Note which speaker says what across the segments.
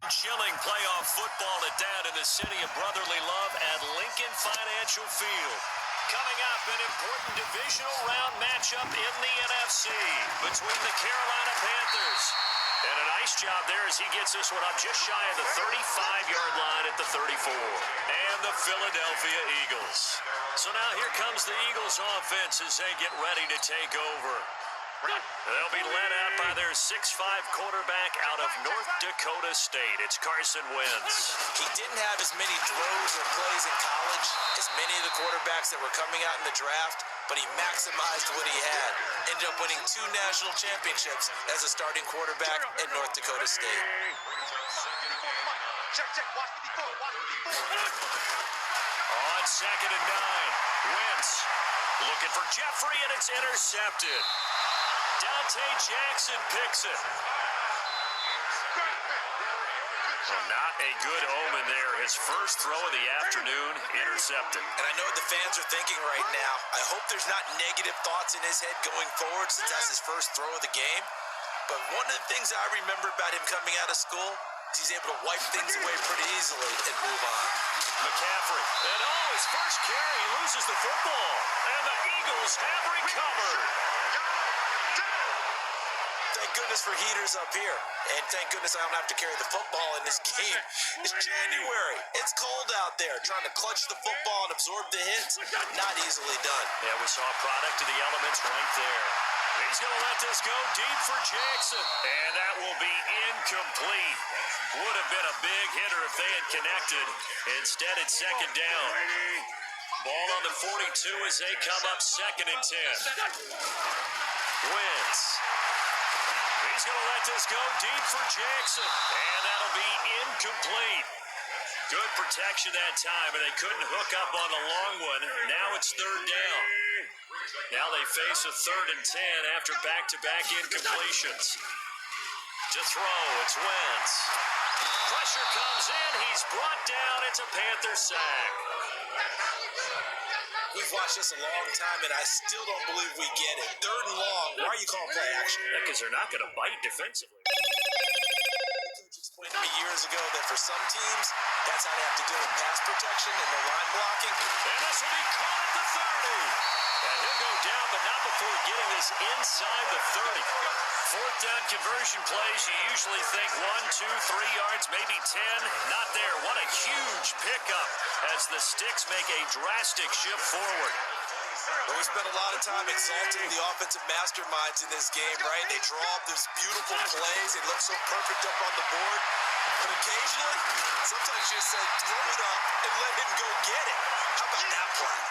Speaker 1: Chilling playoff football at that in the city of brotherly love at Lincoln Financial Field. Coming up, an important divisional round matchup in the NFC between the Carolina Panthers. And a nice job there as he gets this one up just shy of the 35-yard line at the 34. And the Philadelphia Eagles. So now here comes the Eagles offense as they get ready to take over. They'll be led out by their 6'5 quarterback out of North Dakota State. It's Carson Wentz.
Speaker 2: He didn't have as many throws or plays in college as many of the quarterbacks that were coming out in the draft, but he maximized what he had. Ended up winning 2 national championships as a starting quarterback at North Dakota State.
Speaker 1: On 2nd and 9, Wentz looking for Jeffrey, and it's intercepted. Dante Jackson picks it. Well, not a good omen there. His first throw of the afternoon intercepted.
Speaker 2: And I know what the fans are thinking right now. I hope there's not negative thoughts in his head going forward since that's his first throw of the game. But one of the things I remember about him coming out of school is he's able to wipe things away pretty easily and move on.
Speaker 1: McCaffrey. And his first carry, he loses the football. And the Eagles have recovered.
Speaker 2: Thank goodness for heaters up here. And thank goodness I don't have to carry the football in this game. It's January. It's cold out there. Trying to clutch the football and absorb the hits, not easily done.
Speaker 1: Yeah, we saw a product of the elements right there. He's going to let this go deep for Jackson. And that will be incomplete. Would have been a big hitter if they had connected. Instead, it's 2nd down. Ball on the 42 as they come up 2nd and 10. Wentz. He's going to let this go deep for Jackson. And that'll be incomplete. Good protection that time, but they couldn't hook up on the long one. Now it's 3rd down. Now they face a 3rd and 10 after back-to-back incompletions. To throw, it's Wentz. Pressure comes in. He's brought down. It's a Panther sack.
Speaker 2: We've watched this a long time, and I still don't believe we get it. 3rd and long. Why are you calling play action?
Speaker 1: Because they're not going to bite defensively.
Speaker 2: Coach explained to me years ago that for some teams, that's how they have to deal with pass protection and the line blocking.
Speaker 1: And this will be caught at the 30. And he'll go down, but not before getting this inside the 30. 4th down conversion plays, you usually think 1, 2, 3 yards, maybe 10. Not there. What a huge pickup as the Sticks make a drastic shift forward.
Speaker 2: Well, we spent a lot of time exalting the offensive masterminds in this game, right? They draw up these beautiful plays. They look so perfect up on the board. But occasionally, sometimes you just say, throw it up and let him go get it. How about that play?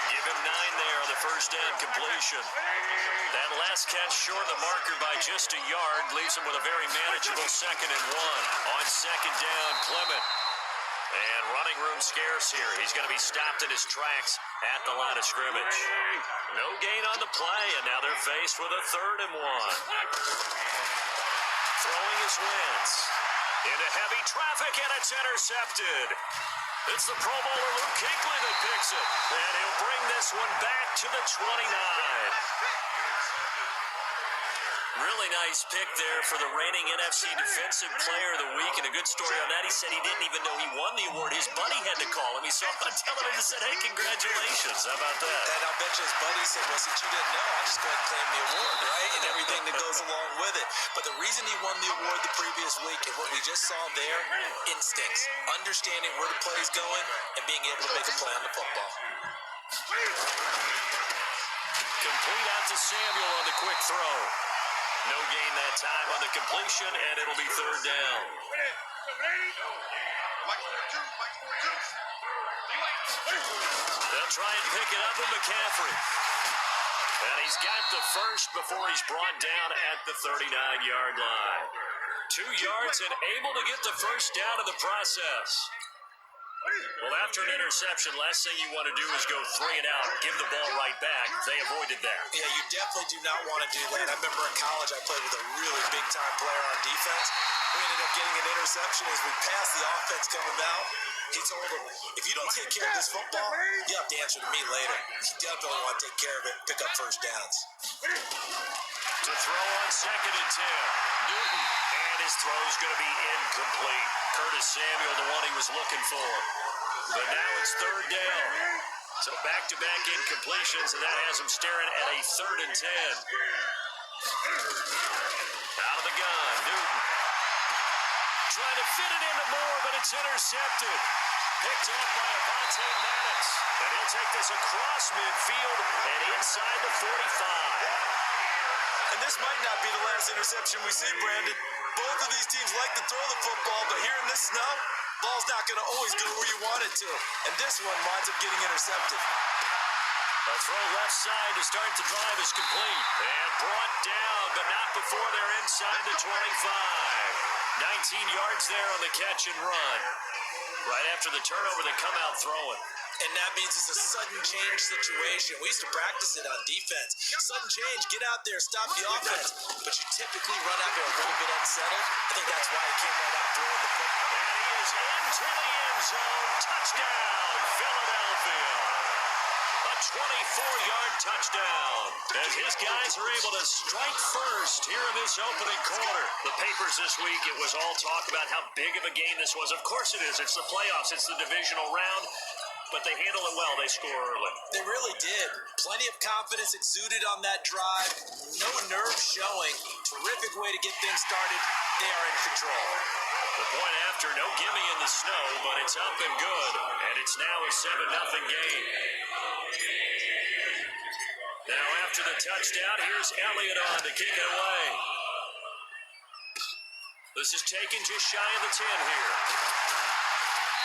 Speaker 1: Give him 9 there on the 1st down completion. That last catch short of the marker by just a yard leaves him with a very manageable 2nd and 1. On 2nd down, Clement. And running room scarce here. He's going to be stopped in his tracks at the line of scrimmage. No gain on the play, and now they're faced with a 3rd and 1. Throwing his Wentz. Into heavy traffic, and it's intercepted. It's the Pro Bowler Luke Kuechly that picks it. And he'll bring this one back to the 29. Really nice pick there for the reigning NFC Defensive Player of the Week. And a good story on that, he said he didn't even know he won the award. His buddy had to call him. He saw him telling him and said, hey, congratulations. How about that?
Speaker 2: And I'll bet you his buddy said, well, since you didn't know, I'll just go ahead and claim the award, right? And everything that goes along with it. But the reason he won the award the previous week and what we just saw there, instincts. Understanding where the play's going and being able to make a play on the football.
Speaker 1: Complete out to Samuel on the quick throw. No gain that time on the completion, and it'll be 3rd down. They'll try and pick it up with McCaffrey. And he's got the first before he's brought down at the 39-yard line. 2 yards and able to get the first down in the process. Well, after an interception, last thing you want to do is go 3 and out, give the ball right back. They avoided that.
Speaker 2: Yeah, you definitely do not want to do that. I remember in college I played with a really big-time player on defense. We ended up getting an interception as we passed the offense coming out. He told him, if you don't take care of this football, you have to answer to me later. You definitely want to take care of it, pick up first downs.
Speaker 1: To throw on 2nd and 10. Newton, and his throw's going to be incomplete. Curtis Samuel, the one he was looking for. But now it's 3rd down. So back-to-back incompletions, and that has him staring at a 3rd and 10. Out of the gun, Newton. Trying to fit it into Moore, but it's intercepted. Picked off by Avonte Madden. And he'll take this across midfield and inside the 45.
Speaker 2: And this might not be the last interception we see, Brandon. Both of these teams like to throw the football, but here in this snow, ball's not going to always go where you want it to. And this one winds up getting intercepted.
Speaker 1: A throw left side to start the drive is complete. And brought down, but not before they're inside the 25. 19 yards there on the catch and run. Right after the turnover, they come out throwing.
Speaker 2: And that means it's a sudden change situation. We used to practice it on defense. Sudden change, get out there, stop the offense. But you typically run out there a little bit unsettled. I think that's why he came right out throwing the football.
Speaker 1: And he is into the end zone. Touchdown, Philadelphia. A 24-yard touchdown. As his guys are able to strike first here in this opening quarter. The papers this week, it was all talk about how big of a game this was. Of course it is. It's the playoffs. It's the divisional round. But they handle it well. They score early.
Speaker 2: They really did. Plenty of confidence exuded on that drive. No nerves showing. Terrific way to get things started. They are in control.
Speaker 1: The point after, no gimme in the snow, but it's up and good. And it's now a 7-0 game. Now after the touchdown, here's Elliott on to kick it away. This is taken just shy of the 10 here.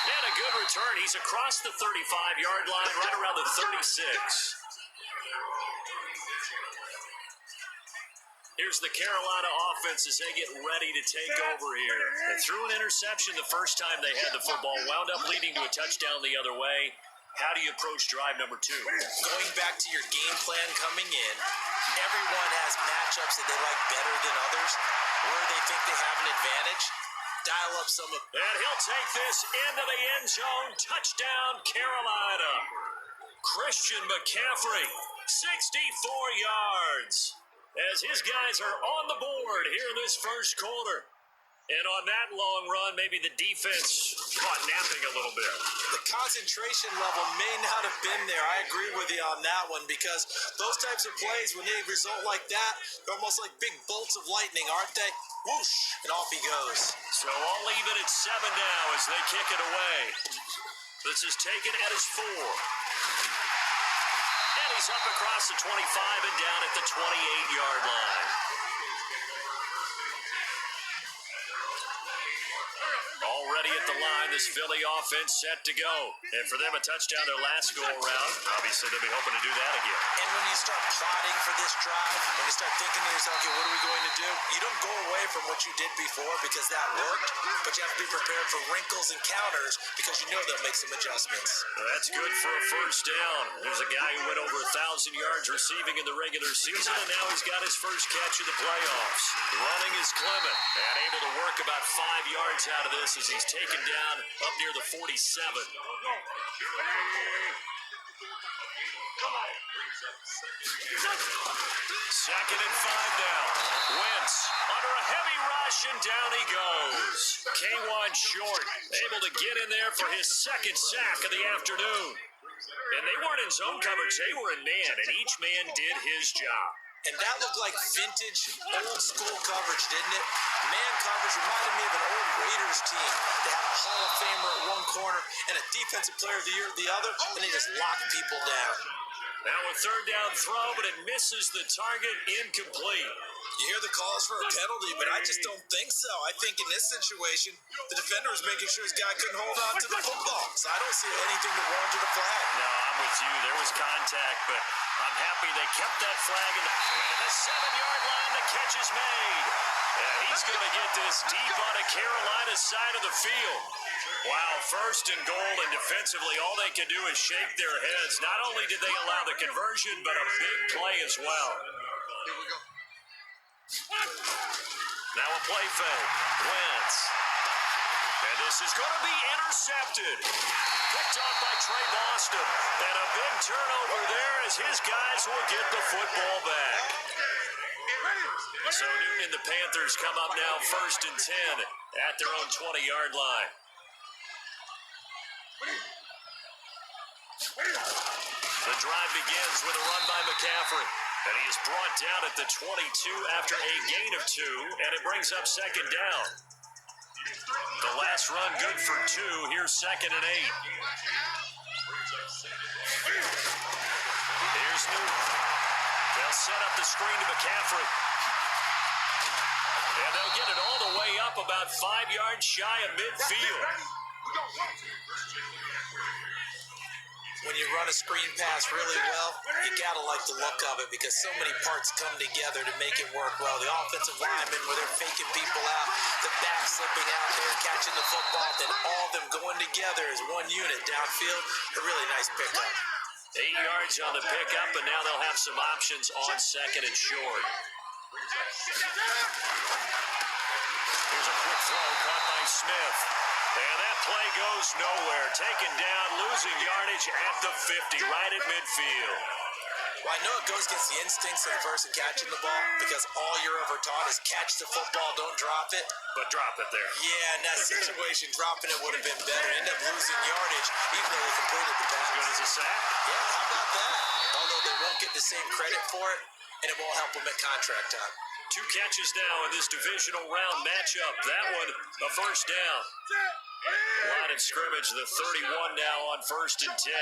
Speaker 1: And a good return. He's across the 35-yard line, right around the 36. Here's the Carolina offense as they get ready to take over here. They threw an interception the first time they had the football, wound up leading to a touchdown the other way. How do you approach drive number 2?
Speaker 2: Going back to your game plan coming in, everyone has matchups that they like better than others, where they think they have an advantage. Dial up some of...
Speaker 1: And he'll take this into the end zone. Touchdown, Carolina. Christian McCaffrey, 64 yards. As his guys are on the board here in this first quarter. And on that long run, maybe the defense caught napping a little bit.
Speaker 2: The concentration level may not have been there. I agree with you on that one, because those types of plays, when they result like that, they're almost like big bolts of lightning, aren't they? Whoosh, and off he goes.
Speaker 1: So all even at 7 now as they kick it away. This is taken at his 4. And he's up across the 25 and down at the 28-yard line. Already at the line, this Philly offense set to go. And for them, a touchdown their last go-around. Obviously, they'll be hoping to do that again.
Speaker 2: And when you start plotting for this drive, when you start thinking to yourself, okay, what are we going to do? You don't go away from what you did before because that worked, but you have to be prepared for wrinkles and counters because you know they'll make some adjustments.
Speaker 1: That's good for a first down. There's a guy who went over 1,000 yards receiving in the regular season, and now he's got his first catch of the playoffs. Running is Clement, and able to work about 5 yards out of this as he's taken down up near the 47. Second and 5 now. Wentz under a heavy rush, and down he goes. K1 short, able to get in there for his second sack of the afternoon. And they weren't in zone coverage, they were in man, and each man did his job.
Speaker 2: And that looked like vintage, old-school coverage, didn't it? Man coverage reminded me of an old Raiders team. They have a Hall of Famer at one corner and a Defensive Player of the Year at the other, and they just lock people down.
Speaker 1: Now a third down throw, but it misses the target, incomplete.
Speaker 2: You hear the calls for a penalty, but I just don't think so. I think in this situation, the defender was making sure his guy couldn't hold on to the football. So I don't see anything that warranted a flag.
Speaker 1: No, I'm with you. There was contact, but I'm happy they kept that flag. And the 7-yard line, the catch is made. And he's going to get this deep on the Carolina side of the field. Wow, first and goal, and defensively, all they can do is shake their heads. Not only did they allow the conversion, but a big play as well.
Speaker 2: Here we go.
Speaker 1: Now a play fake. Wentz. And this is going to be intercepted. Picked off by Trey Boston. And a big turnover there as his guys will get the football back. So Newton and the Panthers come up now 1st and 10 at their own 20-yard line. The drive begins with a run by McCaffrey. And he is brought down at the 22 after a gain of 2, and it brings up 2nd down. The last run good for 2. Here's 2nd and 8. Here's Newton. They'll set up the screen to McCaffrey. And they'll get it all the way up about 5 yards shy of midfield.
Speaker 2: When you run a screen pass really well, you gotta like the look of it because so many parts come together to make it work well. The offensive linemen, where they're faking people out, the back slipping out there, catching the football, then all of them going together as one unit downfield. A really nice pickup.
Speaker 1: 8 yards on the pickup, and now they'll have some options on 2nd and short. Here's a quick throw caught by Smith. And that play goes nowhere. Taken down, losing yardage at the 50, right at midfield.
Speaker 2: Well, I know it goes against the instincts of the person catching the ball because all you're ever taught is catch the football, don't drop it.
Speaker 1: But drop it there.
Speaker 2: Yeah, in that situation, dropping it would have been better. End up losing yardage, even though they completed the pass.
Speaker 1: As good as a sack?
Speaker 2: Yeah, how about that? Although they won't get the same credit for it, and it won't help them at contract time.
Speaker 1: 2 catches now in this divisional round matchup. That one, a 1st down. Line of scrimmage, the 31 now on 1st and 10.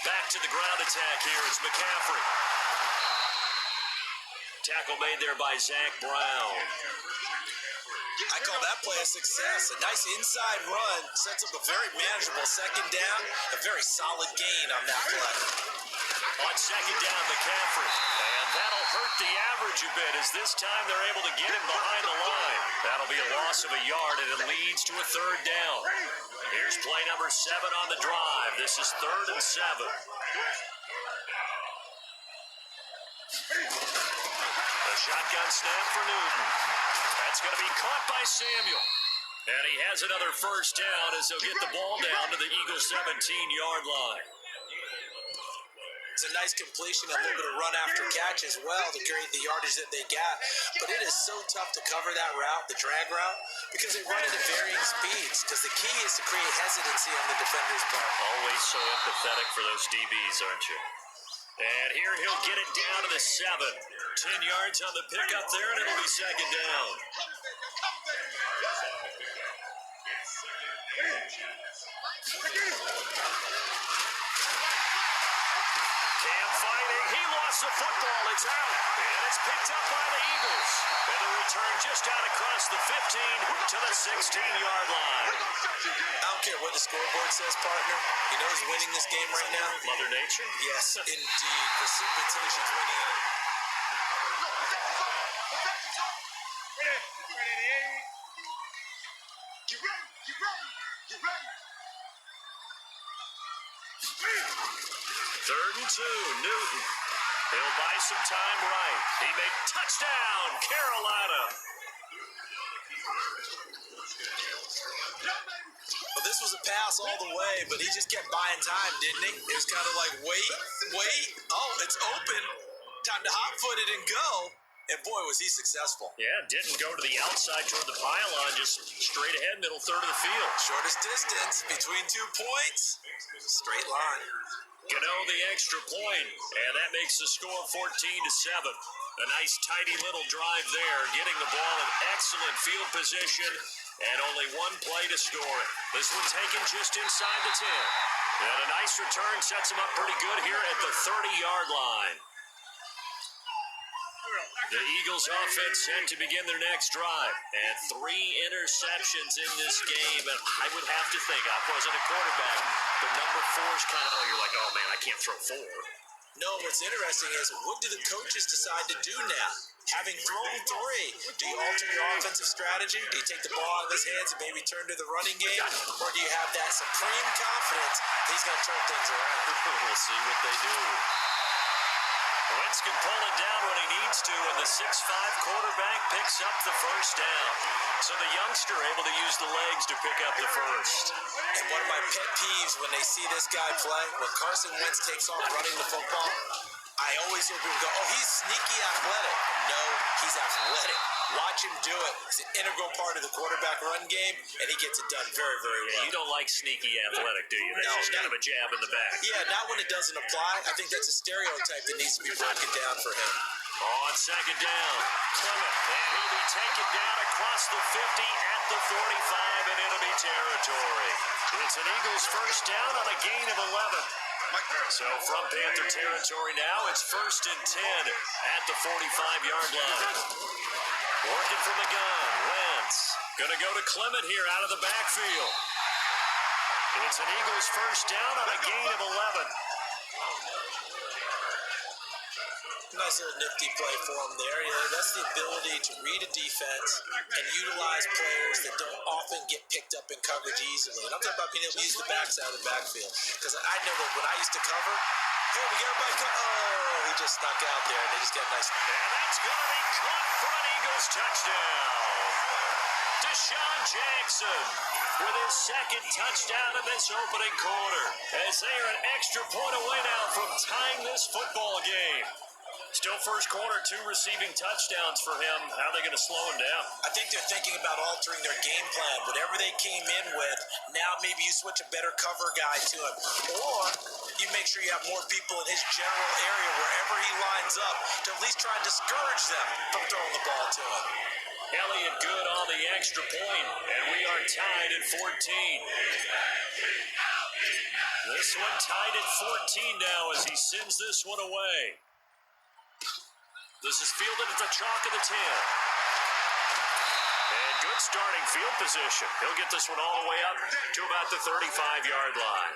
Speaker 1: Back to the ground attack here. It's McCaffrey. Tackle made there by Zach Brown.
Speaker 2: I call that play a success. A nice inside run sets up a very manageable 2nd down. A very solid gain on that play.
Speaker 1: On 2nd down, McCaffrey. And that'll hurt the average a bit as this time they're able to get him behind the line. That'll be a loss of a yard, and it leads to a 3rd down. Here's play number 7 on the drive. This is 3rd and 7. The shotgun snap for Newton. That's going to be caught by Samuel. And he has another 1st down as they'll get the ball down to the Eagles' 17-yard line.
Speaker 2: It's a nice completion, a little bit of run after catch as well to create the yardage that they got. But it is so tough to cover that route, the drag route, because they run it at varying speeds. Because the key is to create hesitancy on the defender's part.
Speaker 1: Always so empathetic for those DBs, aren't you? And here he'll get it down to the 7. 10 yards on the pickup there, and it'll be 2nd down. Cam fighting. He lost the football. It's out. And it's picked up by the Eagles. And the return just out across the 15 to the 16-yard line.
Speaker 2: I don't care what the scoreboard says, partner. You know who's winning this game right now?
Speaker 1: Mother Nature?
Speaker 2: Yes, indeed. Precipitation's winning it.
Speaker 1: Third and 2, Newton. He'll buy some time right. He made touchdown, Carolina.
Speaker 2: Well, this was a pass all the way, but he just kept buying time, didn't he? It was kind of like, wait. Oh, it's open. Time to hot-foot it and go. And boy, was he successful.
Speaker 1: Yeah, didn't go to the outside toward the pylon, just straight ahead, middle third of the field.
Speaker 2: Shortest distance between 2 points. Straight line.
Speaker 1: Gano the extra point, and that makes the score 14-7. A nice tidy little drive there, getting the ball in excellent field position, and only 1 play to score it. This one taken just inside the 10. And a nice return sets him up pretty good here at the 30-yard line. The Eagles offense set to begin their next drive. And 3 interceptions in this game. And I would have to think, I wasn't a quarterback, but number 4 is kind of, you're like, oh man, I can't throw 4.
Speaker 2: No, what's interesting is, what do the coaches decide to do now? Having thrown 3, do you alter your offensive strategy? Do you take the ball out of his hands and maybe turn to the running game? Or do you have that supreme confidence that he's going to turn things around?
Speaker 1: We'll see what they do. Wentz can pull it down when he needs to, and the 6'5 quarterback picks up the first down. So the youngster able to use the legs to pick up the first.
Speaker 2: And one of my pet peeves when they see this guy play, when Carson Wentz takes off running the football, I always hear people go, oh, he's sneaky athletic. No, he's athletic. Watch him do it. He's an integral part of the quarterback run game, and he gets it done very, very well.
Speaker 1: You don't like sneaky athletic, do you? That's
Speaker 2: No,
Speaker 1: just kind of a jab in the back.
Speaker 2: Yeah, not when it doesn't apply. I think that's a stereotype that needs to be broken down for him.
Speaker 1: On second down, Clement, and he'll be taken down across the 50 at the 45 in enemy territory. It's an Eagles first down on a gain of 11. So from Panther territory now, it's 1st and 10 at the 45-yard line. Working from the gun, Wentz. Gonna go to Clement here out of the backfield. It's an Eagles first down on a gain of 11.
Speaker 2: Nice little nifty play for him there. That's the ability to read a defense and utilize players that don't often get picked up in coverage easily. And I'm talking about being able to use the backside of the backfield. Because I know that when I used to cover, hey, we got everybody oh, he just snuck out there, and they just got a nice.
Speaker 1: And that's going to be caught for an Eagles touchdown. Deshaun Jackson with his second touchdown in this opening quarter. As they are an extra point away now from tying this football game. Still first quarter, 2 receiving touchdowns for him. How are they going to slow him down?
Speaker 2: I think they're thinking about altering their game plan. Whatever they came in with, now maybe you switch a better cover guy to him. Or you make sure you have more people in his general area wherever he lines up to at least try and discourage them from throwing the ball to him.
Speaker 1: Elliott good on the extra point, and we are tied at 14. This one tied at 14 now as he sends this one away. This is fielded at the chalk of the 10. And good starting field position. He'll get this one all the way up to about the 35-yard line.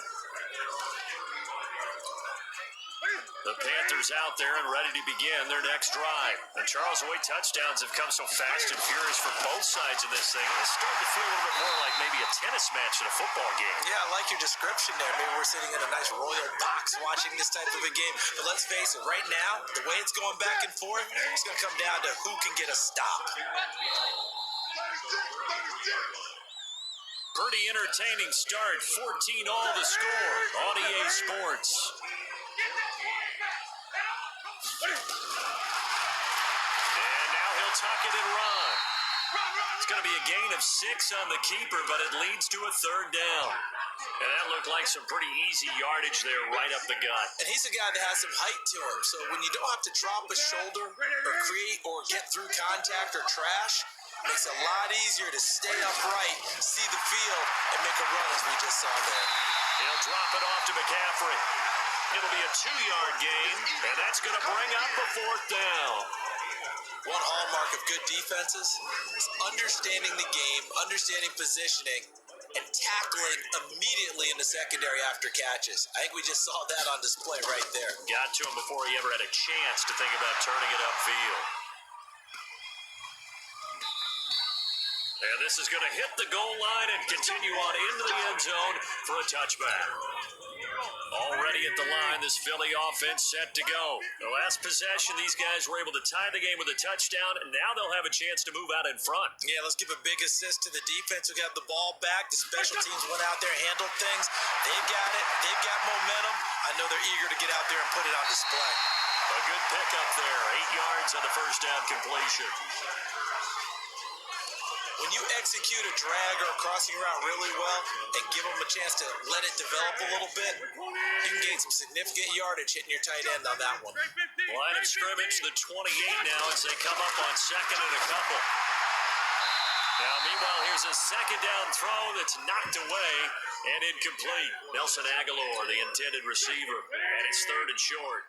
Speaker 1: The Panthers out there and ready to begin their next drive. And Charles, the way touchdowns have come so fast and furious for both sides of this thing, it's starting to feel a little bit more like maybe a tennis match in a football game.
Speaker 2: Yeah, I like your description there. Maybe we're sitting in a nice royal box watching this type of a game. But let's face it, right now, the way it's going back and forth, it's going to come down to who can get a stop.
Speaker 1: Pretty entertaining start. 14 all the score on EA Sports. And now he'll tuck it and run. It's going to be a gain of 6 on the keeper, but it leads to a third down. And that looked like some pretty easy yardage there right up the gut.
Speaker 2: And he's a guy that has some height to him. So when you don't have to drop a shoulder or create or get through contact or trash, it makes it a lot easier to stay upright, see the field, and make a run as we just saw there.
Speaker 1: He'll drop it off to McCaffrey. It'll be a 2-yard gain, and that's going to bring up a fourth down.
Speaker 2: One hallmark of good defenses is understanding the game, understanding positioning, and tackling immediately in the secondary after catches. I think we just saw that on display right there.
Speaker 1: Got to him before he ever had a chance to think about turning it upfield. And this is going to hit the goal line and continue on into the end zone for a touchback. Already at the line, this Philly offense set to go. The last possession, these guys were able to tie the game with a touchdown, and now they'll have a chance to move out in front.
Speaker 2: Yeah, let's give a big assist to the defense who got the ball back. The special teams went out there, handled things. They've got it. They've got momentum. I know they're eager to get out there and put it on display.
Speaker 1: A good pickup there. 8 yards on the first down completion.
Speaker 2: When you execute a drag or a crossing route really well and give them a chance to let it develop a little bit, you can gain some significant yardage hitting your tight end on that one.
Speaker 1: Line of scrimmage, the 28 now as they come up on second and a couple. Now, meanwhile, here's a second down throw that's knocked away and incomplete. Nelson Aguilar, the intended receiver, and it's third and short.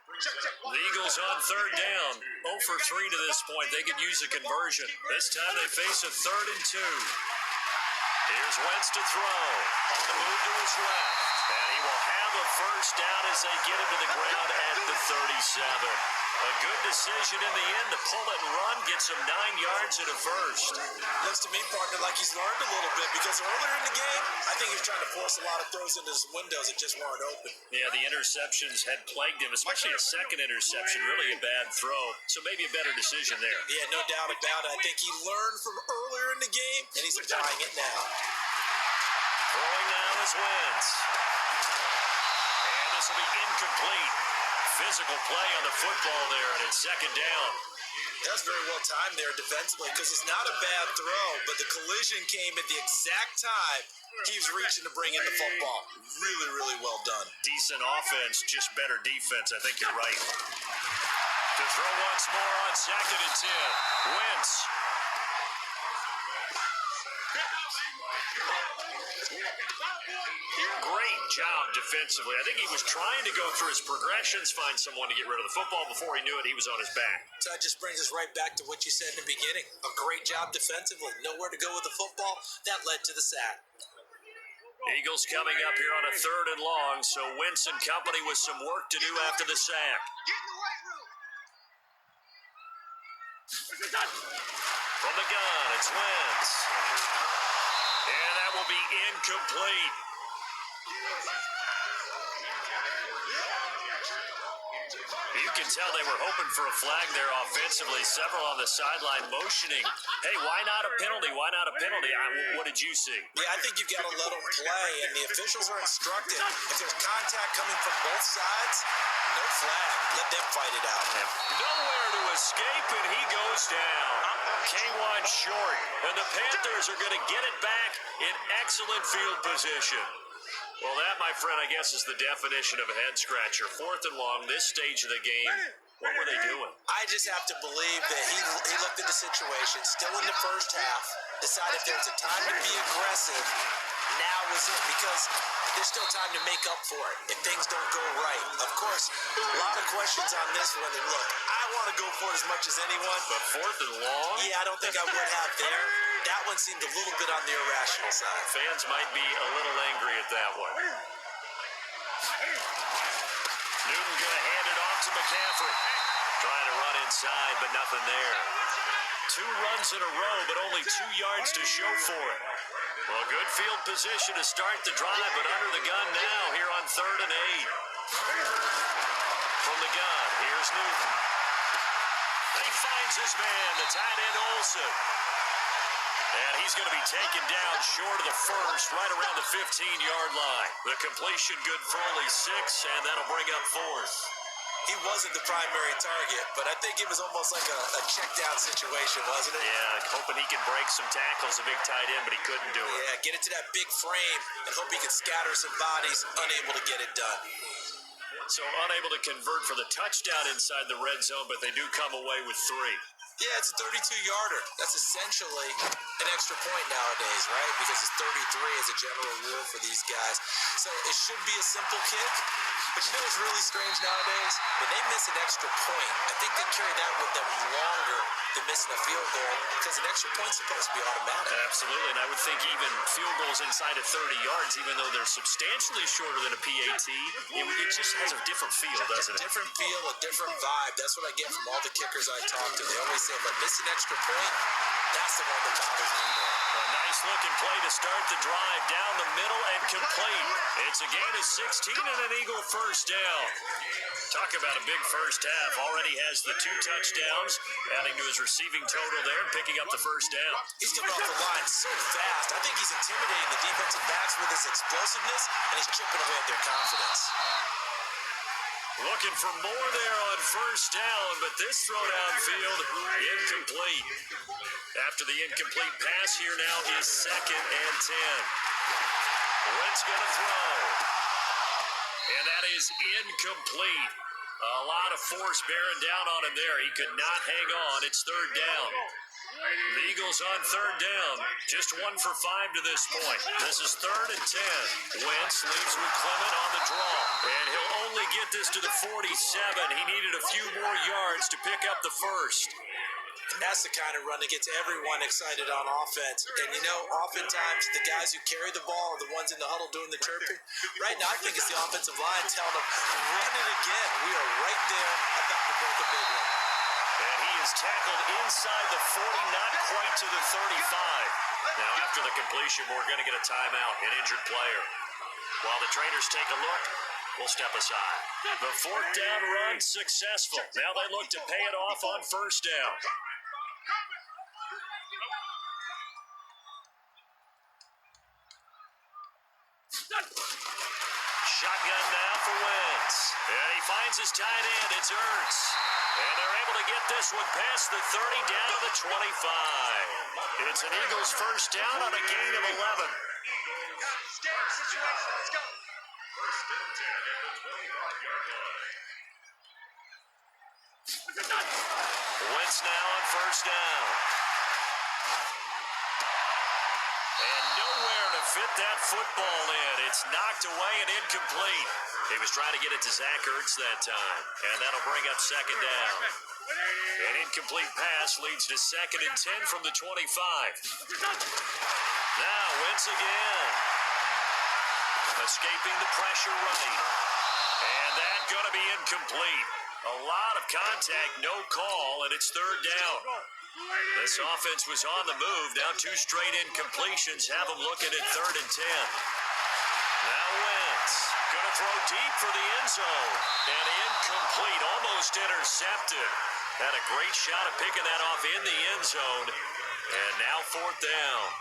Speaker 1: The Eagles on third down, 0 for 3 to this point. They could use a conversion. This time they face a 3rd and 2. Here's Wentz to throw. On the move to his left. And he will have a first down as they get him to the ground at the 37. A good decision in the end to pull it and run, gets him 9 yards and a first.
Speaker 2: Looks to me, partner, like he's learned a little bit because earlier in the game, I think he was trying to force a lot of throws into his windows that just weren't open.
Speaker 1: Yeah, the interceptions had plagued him, especially a second interception, really a bad throw. So maybe a better decision there.
Speaker 2: Yeah, no doubt about it. I think he learned from earlier in the game, and he's applying it now.
Speaker 1: Throwing now is Wentz. And this will be incomplete. Physical play on the football there, and it's second down.
Speaker 2: That's very well timed there defensively because it's not a bad throw, but the collision came at the exact time he was reaching to bring in the football. Really, really well done.
Speaker 1: Decent offense, just better defense. I think you're right. To throw once more on second and 10. Wentz. Great job defensively. I think he was trying to go through his progressions, find someone to get rid of the football. Before he knew it, he was on his back.
Speaker 2: So that just brings us right back to what you said in the beginning. A great job defensively. Nowhere to go with the football. That led to the sack.
Speaker 1: Eagles coming up here on a 3rd and long, so Wentz and company with some work to do after the sack. From the gun, it's Wentz. And that will be incomplete. You can tell they were hoping for a flag there offensively. Several on the sideline motioning. Hey, why not a penalty? Why not a penalty? What did you see?
Speaker 2: Yeah, I think you've got to let them play, and the officials are instructed. If there's contact coming from both sides, no flag. Let them fight it out.
Speaker 1: Nowhere to escape, and he goes down. K1 short, and the Panthers are going to get it back in excellent field position. Well, that, my friend, I guess is the definition of a head-scratcher. 4th and long, this stage of the game. What were they doing?
Speaker 2: I just have to believe that he looked at the situation, still in the first half, decided if there's a time to be aggressive, now was it, because there's still time to make up for it if things don't go right. Of course, a lot of questions on this one. And look, I want to go for it as much as anyone.
Speaker 1: But 4th and long?
Speaker 2: Yeah, I don't think I would have there. That one seemed a little bit on the irrational side.
Speaker 1: Fans might be a little angry at that one. Newton going to hand it off to McCaffrey. Trying to run inside, but nothing there. 2 runs in a row, but only 2 yards to show for it. Well, good field position to start the drive, but under the gun now here on 3rd and 8. From the gun, here's Newton. He finds his man, the tight end Olsen. And he's going to be taken down short of the first, right around the 15-yard line. The completion good for only 6, and that'll bring up 4th.
Speaker 2: He wasn't the primary target, but I think it was almost like a check-down situation, wasn't it?
Speaker 1: Yeah, hoping he can break some tackles, a big tight end, but he couldn't do it.
Speaker 2: Yeah, get it to that big frame and hope he can scatter some bodies, unable to get it done.
Speaker 1: So unable to convert for the touchdown inside the red zone, but they do come away with 3.
Speaker 2: Yeah, it's a 32-yarder. That's essentially an extra point nowadays, right? Because it's 33 as a general rule for these guys. So it should be a simple kick. But you know what's really strange nowadays? When they miss an extra point, I think they carry that with them longer than missing a field goal because an extra point's supposed to be automatic.
Speaker 1: Absolutely, and I would think even field goals inside of 30 yards, even though they're substantially shorter than a PAT, it just has a different feel, doesn't it?
Speaker 2: A different feel, a different vibe. That's what I get from all the kickers I talk to. They always say, if I miss an extra point, that's the one that bothers me more.
Speaker 1: A nice-looking play to start the drive down the middle and complete. It's a gain of 16 and an Eagle first down. Talk about a big first half. Already has the 2 touchdowns, adding to his receiving total there, picking up the first down.
Speaker 2: He's coming off the line so fast. I think he's intimidating the defensive backs with his explosiveness, and he's chipping away at their confidence.
Speaker 1: Looking for more there on first down, but this throw downfield, incomplete. After the incomplete pass here now is 2nd and 10. Wentz going to throw. And that is incomplete. A lot of force bearing down on him there. He could not hang on. It's 3rd down. The Eagles on 3rd down. Just 1 for 5 to this point. This is 3rd and 10. Wentz leaves with Clement on the draw. And he'll only get this to the 47. He needed a few more yards to pick up the first.
Speaker 2: And that's the kind of run that gets everyone excited on offense. And, oftentimes the guys who carry the ball are the ones in the huddle doing the chirping. Right now, I think it's the offensive line telling them, run it again. We are right there about to break a big one.
Speaker 1: And he is tackled inside the 40, not quite to the 35. Now, after the completion, we're going to get a timeout, an injured player. While the Traders take a look, we'll step aside. The fourth down run successful. Now they look to pay it off on first down. Shotgun now for Wentz. And he finds his tight end. It's Ertz. And they're able to get this one past the 30 down to the 25. It's an Eagles first down on a gain of 11.
Speaker 3: Let's go. First and 10 at the 25-yard line.
Speaker 1: Wentz now on first down. And nowhere to fit that football in. It's knocked away and incomplete. He was trying to get it to Zach Ertz that time. And that'll bring up second down. An incomplete pass leads to second and 10 from the 25. Now Wentz again. Escaping the pressure right. And that's going to be incomplete. A lot of contact, no call, and it's third down. This offense was on the move. Now two straight incompletions have them looking at third and 10. Now Wentz going to throw deep for the end zone. And incomplete, almost intercepted. Had a great shot at picking that off in the end zone. And now fourth down.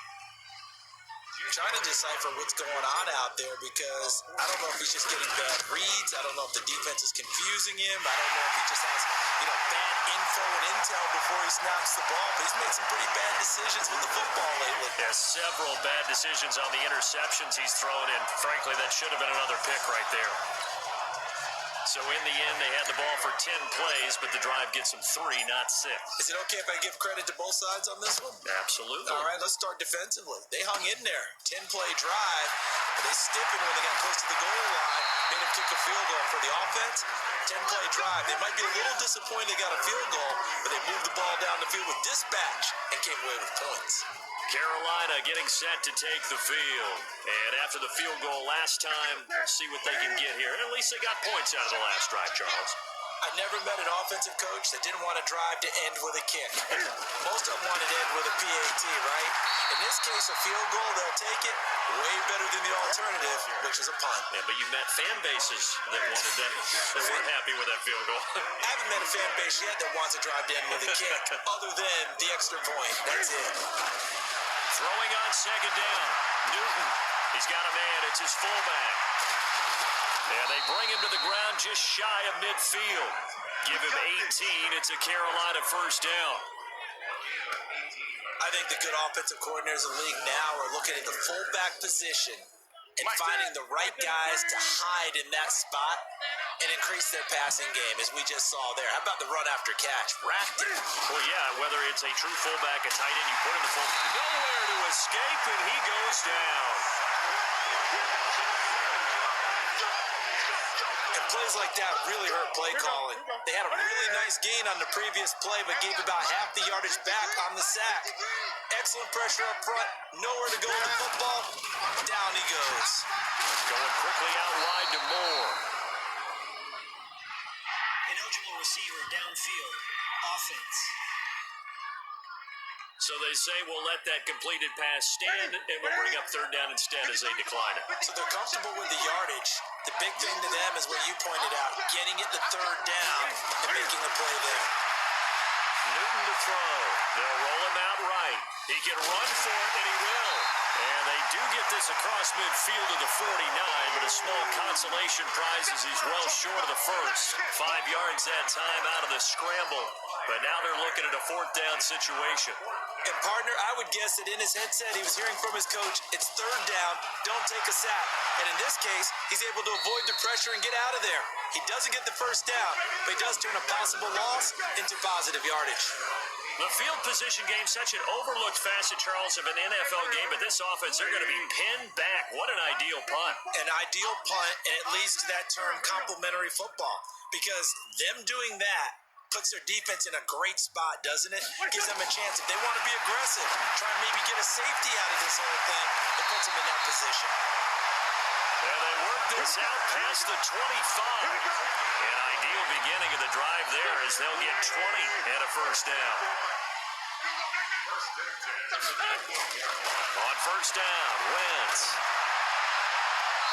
Speaker 2: Trying to decipher what's going on out there because I don't know if he's just getting bad reads. I don't know if the defense is confusing him. I don't know if he just has, bad info and intel before he snaps the ball. But he's made some pretty bad decisions with the football lately.
Speaker 1: Yeah, several bad decisions on the interceptions he's thrown in. Frankly, that should have been another pick right there. So in the end, they had the ball for 10 plays, but the drive gets them 3, not 6.
Speaker 2: Is it okay if I give credit to both sides on this one?
Speaker 1: Absolutely.
Speaker 2: All right, let's start defensively. They hung in there. 10-play drive. They stiffened when they got close to the goal line. Made him kick a field goal for the offense. 10-play drive. They might be a little disappointed they got a field goal, but they moved the ball down the field with dispatch and came away with points.
Speaker 1: Carolina getting set to take the field. And after the field goal last time, see what they can get here. And at least they got points out of the last drive, Charles.
Speaker 2: I never met an offensive coach that didn't want to drive to end with a kick. Most of them wanted to end with a PAT, right? In this case, a field goal, they'll take it. Way better than the alternative, which is a punt.
Speaker 1: Yeah, but you met fan bases that wanted that, that weren't happy with that field goal.
Speaker 2: I haven't met a fan base yet that wants to drive to end with a kick, other than the extra point. That's it.
Speaker 1: Throwing on second down. Newton. He's got a man. It's his fullback. And they bring him to the ground just shy of midfield. Give him 18. It's a Carolina first down.
Speaker 2: I think the good offensive coordinators in the league now are looking at the fullback position and finding the right guys to hide in that spot and increase their passing game, as we just saw there. How about the run after catch? Racked it.
Speaker 1: Well, yeah, whether it's a true fullback, a tight end, you put him in the full. Nowhere to escape, and he goes down.
Speaker 2: And plays like that really hurt play calling. They had a really nice gain on the previous play, but gave about half the yardage back on the sack. Excellent pressure up front. Nowhere to go with the football. Down he goes.
Speaker 1: Going quickly out wide to Moore.
Speaker 4: Ineligible receiver downfield. Offense.
Speaker 1: So they say we'll let that completed pass stand, and we'll bring up third down instead as they decline it.
Speaker 2: So they're comfortable with the yardage. The big thing to them is what you pointed out, getting it to third down and making the play there.
Speaker 1: Newton to throw. They'll roll him out right. He can run for it, and he will. And they do get this across midfield to the 49, but a small consolation prize as he's well short of the first. 5 yards that time out of the scramble. But now they're looking at a fourth down situation.
Speaker 2: And partner, I would guess that in his headset he was hearing from his coach, it's third down, don't take a sack. And in this case, he's able to avoid the pressure and get out of there. He doesn't get the first down, but he does turn a possible loss into positive yardage.
Speaker 1: The field position game, such an overlooked facet, Charles, of an NFL game, but this offense, they're going to be pinned back. What an ideal punt.
Speaker 2: An ideal punt, and it leads to that term complementary football. Because them doing that puts their defense in a great spot, doesn't it? Gives them a chance. If they want to be aggressive, try and maybe get a safety out of this whole thing, it puts them in that position.
Speaker 1: And they work this out past the 25. An ideal beginning of the drive there as they'll get 20 and a first down. On first down, Wentz.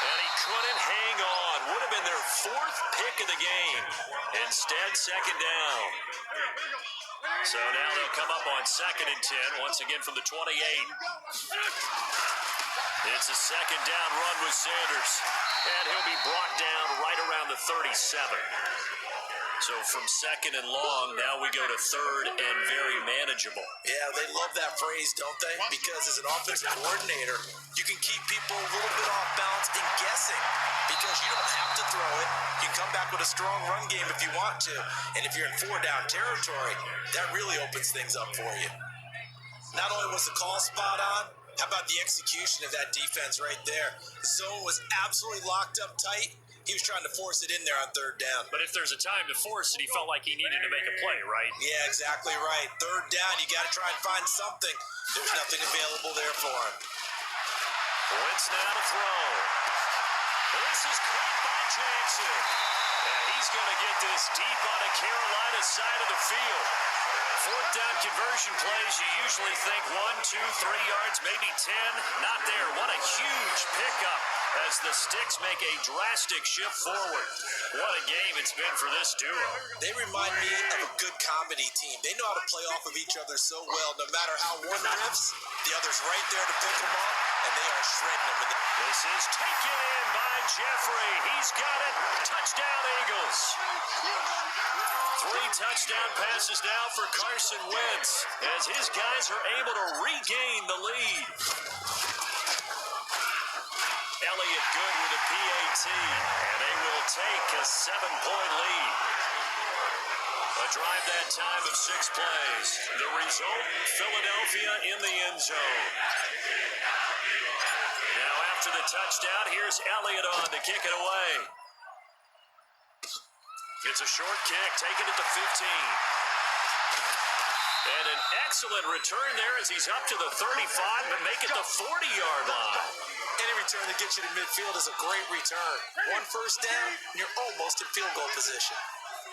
Speaker 1: And he couldn't hang on. Would have been their fourth pick of the game. Instead, second down. So now they'll come up on 2nd and 10, once again from the 28. It's a second down run with Sanders. And he'll be brought down right around the 37. So from 2nd and long, now we go to 3rd and very manageable.
Speaker 2: Yeah, they love that phrase, don't they? Because as an offensive coordinator, you can keep people a little bit off balance and guessing because you don't have to throw it. You can come back with a strong run game if you want to. And if you're in 4-down territory, that really opens things up for you. Not only was the call spot on, how about the execution of that defense right there? The zone was absolutely locked up tight. He was trying to force it in there on 3rd down.
Speaker 1: But if there's a time to force it, he felt like he needed to make a play, right?
Speaker 2: Yeah, exactly right. 3rd down, you got to try and find something. There's nothing available there for him.
Speaker 1: Wentz now to throw. This is caught by Jackson. And he's going to get this deep on the Carolina side of the field. 4th down conversion plays, you usually think 1, 2, 3 yards, maybe 10. Not there. What a huge pickup as the Sticks make a drastic shift forward. What a game it's been for this duo.
Speaker 2: They remind me of a good comedy team. They know how to play off of each other so well. No matter how one rips, the other's right there to pick them up, and they are shredding them.
Speaker 1: This is taken in by Jeffrey. He's got it. Touchdown, Eagles. 3 touchdown passes now for Carson Wentz as his guys are able to regain the lead. Elliott good with a PAT, and they will take a 7-point lead. A drive that time of 6 plays. The result, Philadelphia in the end zone. Now after the touchdown, here's Elliott on to kick it away. It's a short kick, taken at the 15. And an excellent return there as he's up to the 35, but make it the 40-yard line.
Speaker 2: Any return that gets you to midfield is a great return. 1 first down, and you're almost in field goal position.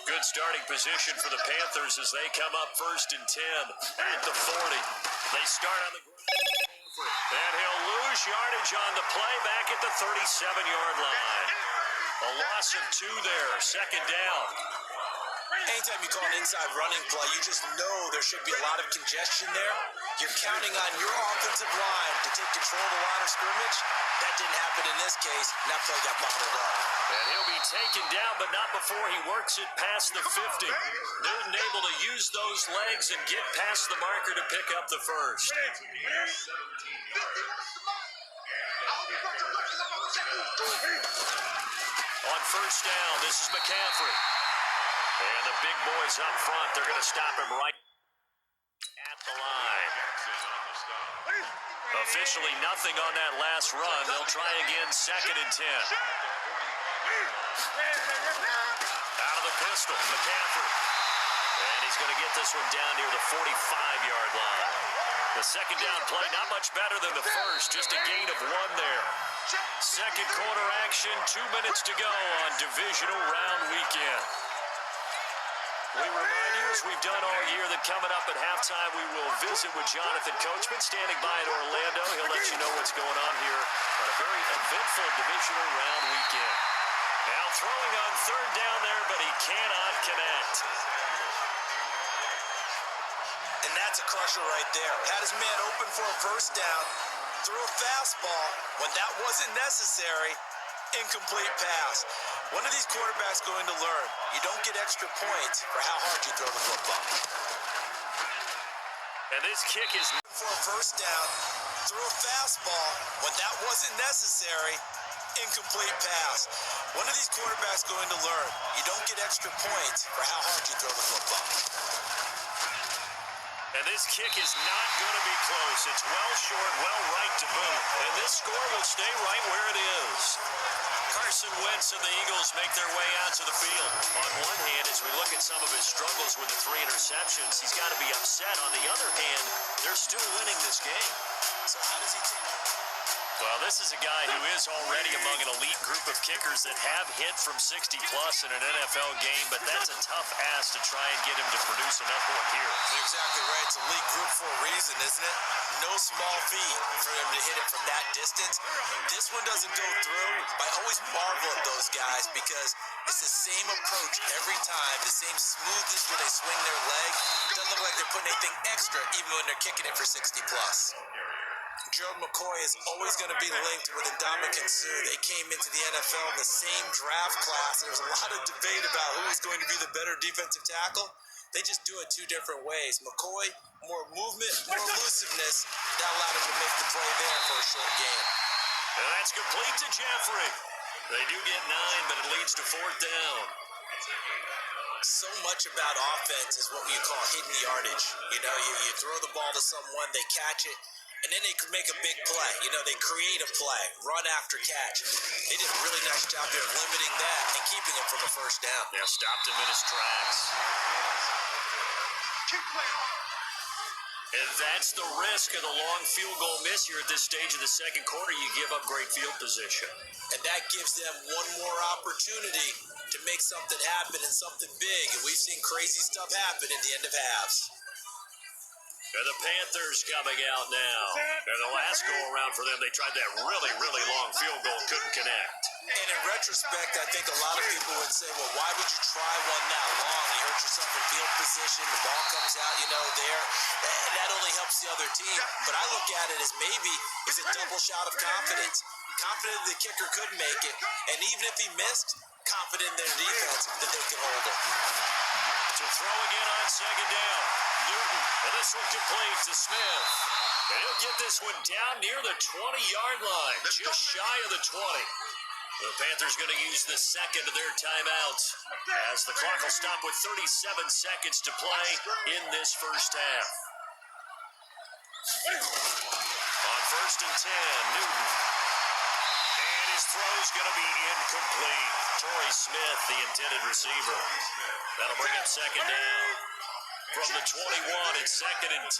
Speaker 1: Good starting position for the Panthers as they come up 1st and 10 at the 40. They start on the ground. And he'll lose yardage on the play back at the 37-yard line. A loss of 2 there, 2nd down.
Speaker 2: Anytime you call an inside running play, you just know there should be a lot of congestion there. You're counting on your offensive line to take control of the line of scrimmage. That didn't happen in this case, and that play got bottled up.
Speaker 1: And he'll be taken down, but not before he works it past the 50. Newton able to use those legs and get past the marker to pick up the first. On first down, this is McCaffrey. And the big boys up front, they're going to stop him right at the line. Officially nothing on that last run. They'll try again 2nd and 10. Out of the pistol, McCaffrey. And he's going to get this one down near the 45-yard line. The second down play, not much better than the first, just a gain of 1 there. Second quarter action, 2 minutes to go on Divisional Round Weekend. We remind you, as we've done all year, that coming up at halftime, we will visit with Jonathan Coachman, standing by in Orlando. He'll let you know what's going on here on a very eventful Divisional Round Weekend. Now throwing on 3rd down there, but he cannot connect.
Speaker 2: And that's a crusher right there. Had his man open for a first down, threw a fastball when that wasn't necessary. Incomplete pass. When are these quarterbacks going to learn? You don't get extra points for how hard you throw the football.
Speaker 1: And this kick is
Speaker 2: for a first down, threw a fastball when that wasn't necessary. Incomplete pass. When are these quarterbacks going to learn? You don't get extra points for how hard you throw the football.
Speaker 1: And this kick is not going to be close. It's well short, well right to boot. And this score will stay right where it is. Carson Wentz and the Eagles make their way out to the field. On one hand, as we look at some of his struggles with the 3 interceptions, he's got to be upset. On the other hand, they're still winning this game.
Speaker 2: So how does he take?
Speaker 1: Well, this is a guy who is already among an elite group of kickers that have hit from 60-plus in an NFL game, but that's a tough ask to try and get him to produce enough one here.
Speaker 2: You're exactly right. It's elite group for a reason, isn't it? No small feat for him to hit it from that distance. This one doesn't go through. I always marvel at those guys because it's the same approach every time, the same smoothness when they swing their leg. Doesn't look like they're putting anything extra even when they're kicking it for 60-plus. Gerald McCoy is always going to be linked with Ndamukong Suh. They came into the NFL in the same draft class. There was a lot of debate about who was going to be the better defensive tackle. They just do it 2 different ways. McCoy, more movement, more elusiveness. That allowed him to make the play there for a short game.
Speaker 1: And that's complete to Jeffrey. They do get 9, but it leads to 4th down.
Speaker 2: So much about offense is what you call hidden yardage. You know, you throw the ball to someone, they catch it, and then they can make a big play. You know, they create a play, run after catch. They did a really nice job there of limiting that and keeping him from a first down.
Speaker 1: Yeah, stopped him in his tracks. And that's the risk of the long field goal miss here at this stage of the second quarter. You give up great field position.
Speaker 2: And that gives them one more opportunity to make something happen and something big. And we've seen crazy stuff happen in the end of halves.
Speaker 1: And the Panthers coming out now. And the last go-around for them, they tried that really, really long field goal, couldn't connect.
Speaker 2: And in retrospect, I think a lot of people would say, well, why would you try one that long? You hurt yourself in field position, the ball comes out, you know, there. That only helps the other team. But I look at it as maybe it's a double shot of confidence. Confident the kicker could make it. And even if he missed, confident in their defense that they can hold him.
Speaker 1: To throw again on second down. Newton, and this one complete to Smith. And he'll get this one down near the 20-yard line, just shy of the 20. The Panthers going to use the second of their timeouts as the clock will stop with 37 seconds to play in this first half. On 1st and 10, Newton. And his throw's going to be incomplete. Torrey Smith, the intended receiver. That'll bring up second down. From the 21, it's 2nd and 10.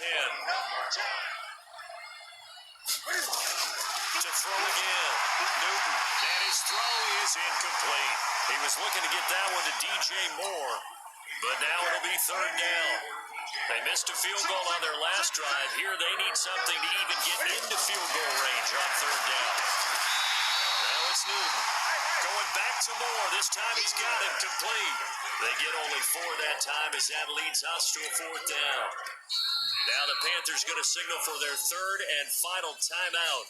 Speaker 1: To throw again, Newton, and his throw is incomplete. He was looking to get that one to DJ Moore, but now it'll be 3rd down. They missed a field goal on their last drive. Here they need something to even get into field goal range on 3rd down. Now it's Newton. Going back to Moore. This time he's got it complete. They get only 4 that time as that leads us to a 4th down. Now the Panthers going to signal for their 3rd and final timeout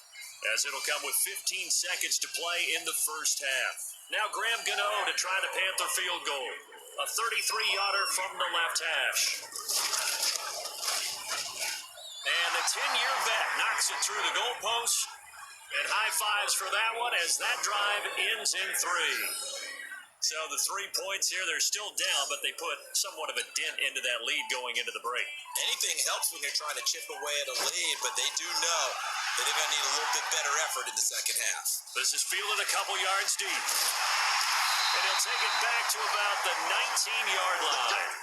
Speaker 1: as it'll come with 15 seconds to play in the first half. Now Graham Gano to try the Panther field goal. A 33-yarder from the left hash. And the 10-year vet knocks it through the goalpost. And high fives for that one as that drive ends in 3. So the 3 points here, they're still down, but they put somewhat of a dent into that lead going into the break.
Speaker 2: Anything helps when you're trying to chip away at a lead, but they do know that they're going to need a little bit better effort in the second half.
Speaker 1: This is fielded a couple yards deep. And he'll take it back to about the 19-yard line.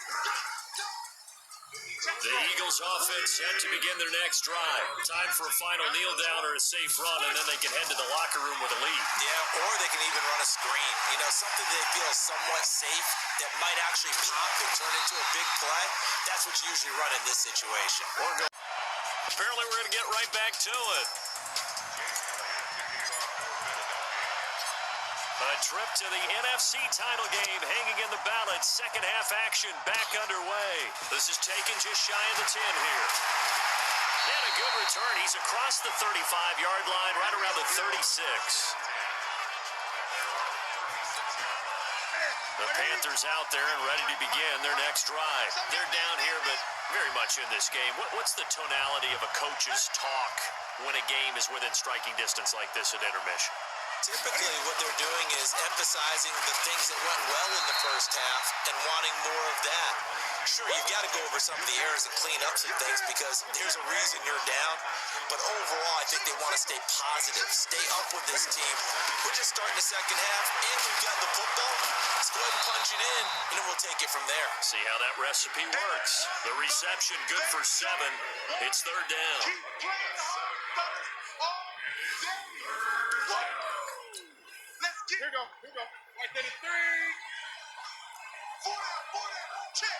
Speaker 1: The Eagles offense set to begin their next drive. Time for a final kneel down or a safe run, and then they can head to the locker room with a lead.
Speaker 2: Yeah, or they can even run a screen. You know, something they feel somewhat safe that might actually pop and turn into a big play. That's what you usually run in this situation.
Speaker 1: Apparently we're going to get right back to it. A trip to the NFC title game hanging in the balance. Second half action back underway. This is taken just shy of the 10 here. And a good return. He's across the 35-yard line, right around the 36. The Panthers out there and ready to begin their next drive. They're down here, but very much in this game. What's the tonality of a coach's talk when a game is within striking distance like this at intermission?
Speaker 2: Typically, what they're doing is emphasizing the things that went well in the first half and wanting more of that. Sure, you've got to go over some of the errors and clean up some things because there's a reason you're down. But overall, I think they want to stay positive, stay up with this team. We're just starting the second half, and we've got the football. Let's go ahead and punch it in, and then we'll take it from there.
Speaker 1: See how that recipe works. The reception good for 7. It's third down.
Speaker 3: Here we go. Right there to 3. 4 down. Check.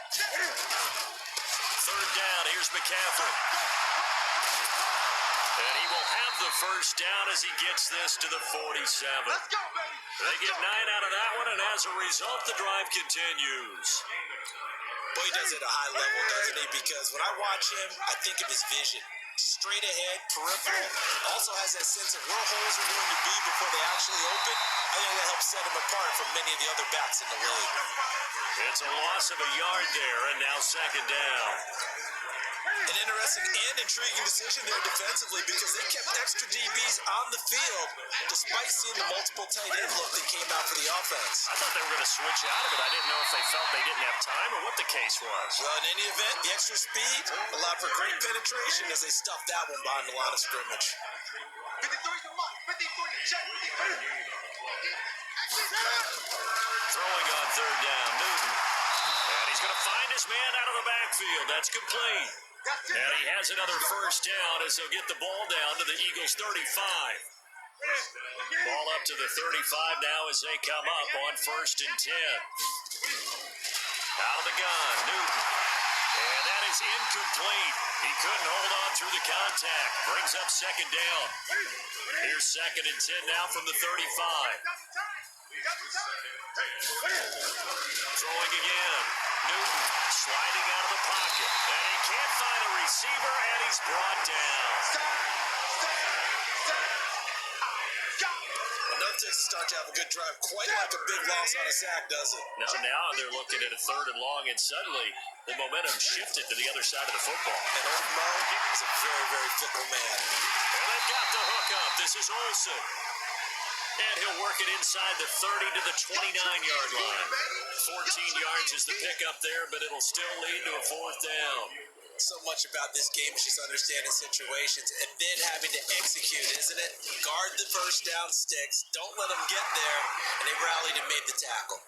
Speaker 1: Third down. Here's McCaffrey. And he will have the first down as he gets this to the 47.
Speaker 3: Let's go, baby.
Speaker 1: They get 9 out of that one, and as a result, the drive continues.
Speaker 2: Boy, he does it at a high level, doesn't he? Because when I watch him, I think of his vision. Straight ahead, peripheral. Also has that sense of where holes are going to be before they actually open. I think that helps set him apart from many of the other backs in the league.
Speaker 1: It's a loss of a yard there, and now second down.
Speaker 2: An interesting and intriguing decision there defensively because they kept extra DBs on the field despite seeing the multiple tight end look that came out for the offense.
Speaker 1: I thought they were going to switch out of it. I didn't know if they felt they didn't have time or what the case was.
Speaker 2: Well, in any event, the extra speed allowed for great penetration as they stuffed that one behind the line of scrimmage.
Speaker 3: 53 to Mike. 53. Check. 53.
Speaker 1: Throwing on third down, Newton. And he's going to find his man out of the backfield. That's complete. And he has another first down as they'll get the ball down to the Eagles' 35. Ball up to the 35 now as they come up on 1st and 10. Out of the gun, Newton. And that is incomplete. He couldn't hold on through the contact. Brings up second down. Here's 2nd and 10 now from the 35. Throwing again. Newton sliding out of the pocket. And he can't find a receiver, and he's brought down.
Speaker 2: Enough to start to have a good drive. Quite like a big loss on a sack, does it?
Speaker 1: Now they're looking at a 3rd and long, and suddenly the momentum shifted to the other side of the football.
Speaker 2: And Old Mo is a very, very fickle man.
Speaker 1: And they've got the hook up. This is Olsen. And he'll work it inside the 30 to the 29-yard line. 14 yards is the pickup there, but it'll still lead to a 4th down.
Speaker 2: So much about this game is just understanding situations and then having to execute, isn't it? Guard the first down sticks. Don't let them get there. And they rallied and made the tackle.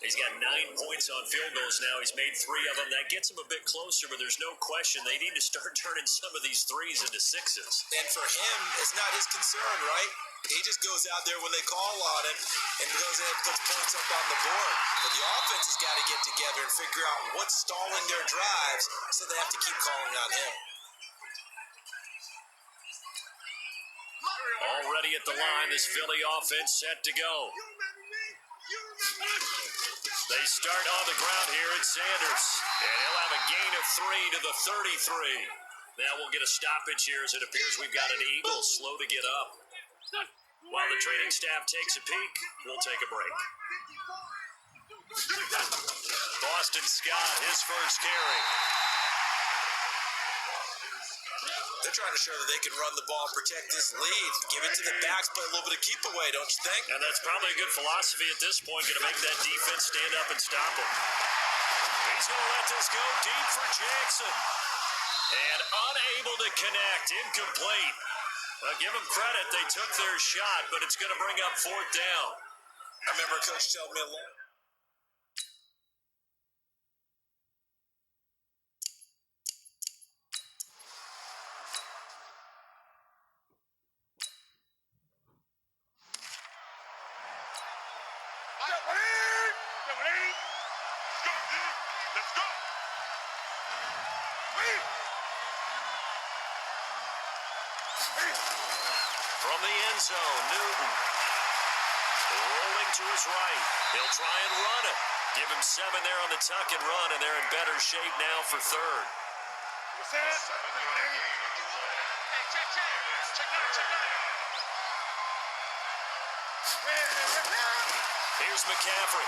Speaker 1: He's got 9 points on field goals now. He's made 3 of them. That gets him a bit closer, but there's no question they need to start turning some of these 3s into 6s.
Speaker 2: And for him, it's not his concern, right? He just goes out there when they call on him and goes ahead and puts points up on the board. But the offense has got to get together and figure out what's stalling their drives, so they have to keep calling on him.
Speaker 1: Already at the line, this Philly offense set to go. They start on the ground here at Sanders. And he'll have a gain of 3 to the 33. Now we'll get a stoppage here as it appears we've got an Eagle slow to get up. While the training staff takes a peek, we'll take a break. Boston Scott, his first carry.
Speaker 2: They're trying to show that they can run the ball and protect this lead. Give it to the backs, play a little bit of keep away, don't you think?
Speaker 1: And that's probably a good philosophy at this point, going to make that defense stand up and stop him. He's going to let this go deep for Jackson. And unable to connect, incomplete. Give them credit, they took their shot, but it's going to bring up 4th down.
Speaker 2: I remember Coach telling me a lot.
Speaker 1: From the end zone, Newton. Rolling to his right. He'll try and run it. Give him 7 there on the tuck and run, and they're in better shape now for 3rd. Here's McCaffrey.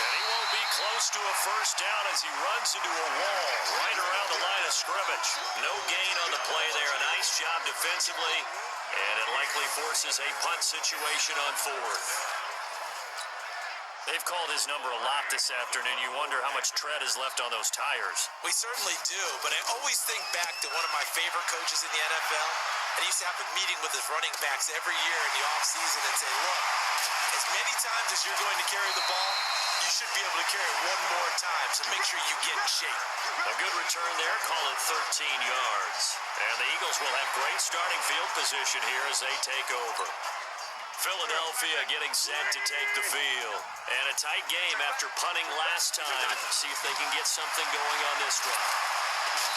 Speaker 1: And he won't be close to a first down as he runs into a wall right around the line of scrimmage. No gain on the play there. A nice job defensively, and it likely forces a punt situation on 4th. They've called his number a lot this afternoon. You wonder how much tread is left on those tires.
Speaker 2: We certainly do, but I always think back to one of my favorite coaches in the NFL. And he used to have a meeting with his running backs every year in the offseason and say, look, as many times as you're going to carry the ball, you should be able to carry it one more time, so make sure you get in shape.
Speaker 1: A good return there, call it 13 yards. And the Eagles will have great starting field position here as they take over. Philadelphia getting set to take the field. And a tight game after punting last time. See if they can get something going on this drive.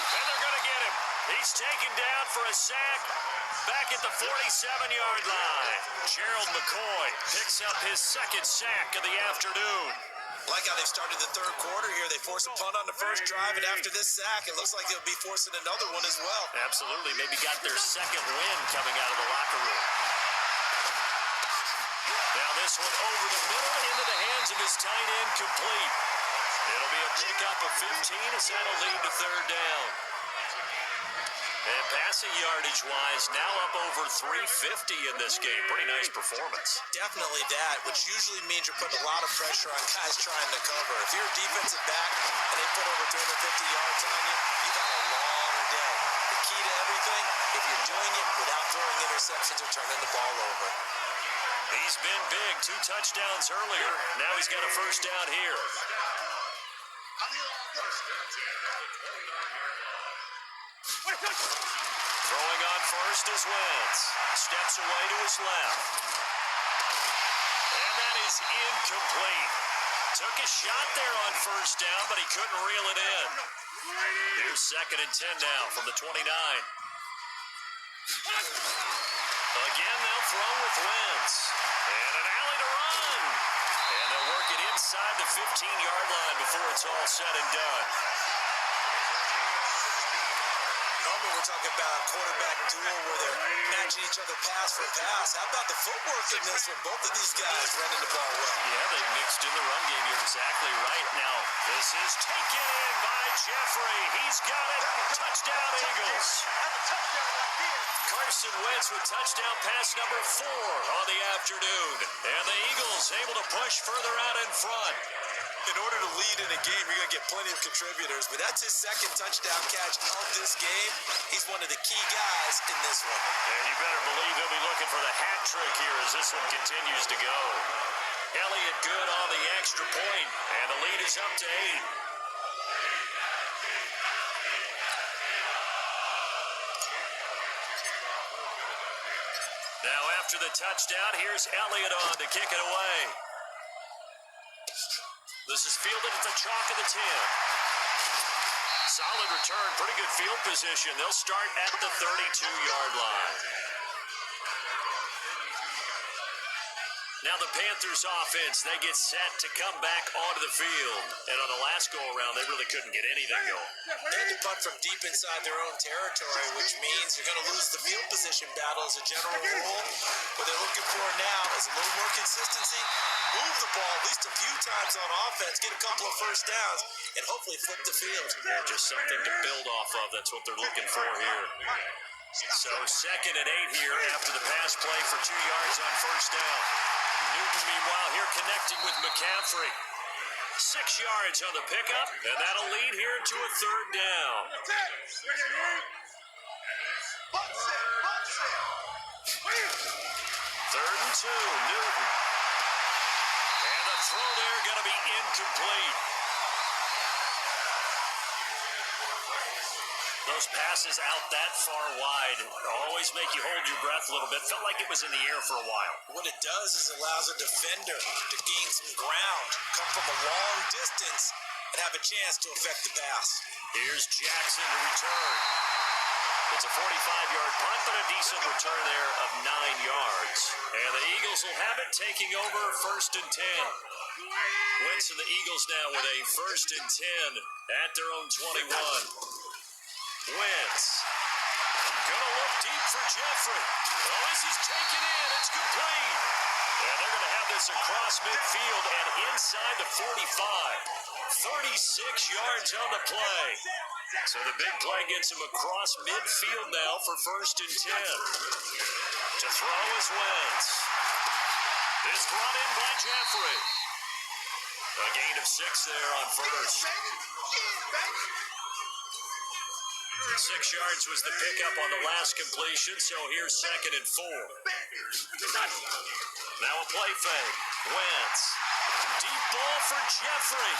Speaker 1: And they're going to get him. He's taken down for a sack back at the 47-yard line. Gerald McCoy picks up his second sack of the afternoon.
Speaker 2: Like how they started the third quarter here. They forced a punt on the first drive, and after this sack, it looks like they'll be forcing another one as well.
Speaker 1: Absolutely. Maybe got their second win coming out of the locker room. Now this one over the middle into the hands of his tight end, complete. It'll be a pickup of 15 as that'll lead to third down. And passing yardage-wise, now up over 350 in this game. Pretty nice performance.
Speaker 2: Definitely that, which usually means you're putting a lot of pressure on guys trying to cover. If you're a defensive back and they put over 250 yards on you, you've had a long day. The key to everything, if you're doing it without throwing interceptions or turning the ball over.
Speaker 1: He's been big, 2 touchdowns earlier. Now he's got a first down here. Throwing on first is Wentz. Steps away to his left. And that is incomplete. Took a shot there on first down, but he couldn't reel it in. Here's 2nd and 10 now from the 29. Again, they'll throw with Wentz. And an alley to run. And they'll work it inside the 15-yard line before it's all said and done.
Speaker 2: Normally we're talking about a quarterback duel where they're matching each other pass for pass. How about the footwork in this one? Both of these guys running the ball well.
Speaker 1: Yeah, they mixed in the run game. You're exactly right. Now, this is taken in by Jeffrey. He's got it. Touchdown, Eagles. Carson Wentz with touchdown pass number 4 on the afternoon. And the Eagles able to push further out in front.
Speaker 2: In order to lead in a game, you're going to get plenty of contributors, but that's his second touchdown catch of this game. He's one of the key guys in this one.
Speaker 1: And you better believe he'll be looking for the hat trick here as this one continues to go. Elliott good on the extra point, and the lead is up to 8. Now after the touchdown, here's Elliott on to kick it away. This is fielded at the chalk of the 10. Solid return, pretty good field position. They'll start at the 32-yard line. Now the Panthers offense, they get set to come back onto the field. And on the last go-around, they really couldn't get anything going.
Speaker 2: They had to punt from deep inside their own territory, which means you're going to lose the field position battle as a general rule. What they're looking for now is a little more consistency, move the ball at least a few times on offense, get a couple of first downs, and hopefully flip the field.
Speaker 1: Yeah, just something to build off of. That's what they're looking for here. So 2nd and 8 here after the pass play for 2 yards on first down. Newton, meanwhile, here connecting with McCaffrey. 6 yards on the pickup, and that'll lead here to a third down. 3rd and 2, Newton. And the throw there going to be incomplete. Those passes out that far wide always make you hold your breath a little bit. Felt like it was in the air for a while.
Speaker 2: What it does is it allows a defender to gain some ground, come from a long distance, and have a chance to affect the pass.
Speaker 1: Here's Jackson to return. It's a 45-yard punt, but a decent return there of 9 yards. And the Eagles will have it, taking over 1st and 10. Wentz and the Eagles now with a 1st and 10 at their own 21. Wentz. Gonna look deep for Jeffrey. Oh, this is taken in. It's complete. And they're going to have this across midfield and inside the 45. 36 yards on the play. So the big play gets him across midfield now for 1st and 10. To throw is Wentz. It's brought in by Jeffrey. A gain of 6 there on first. 6 yards was the pickup on the last completion, so here's 2nd and 4. Now a play fake. Wentz. Deep ball for Jeffrey.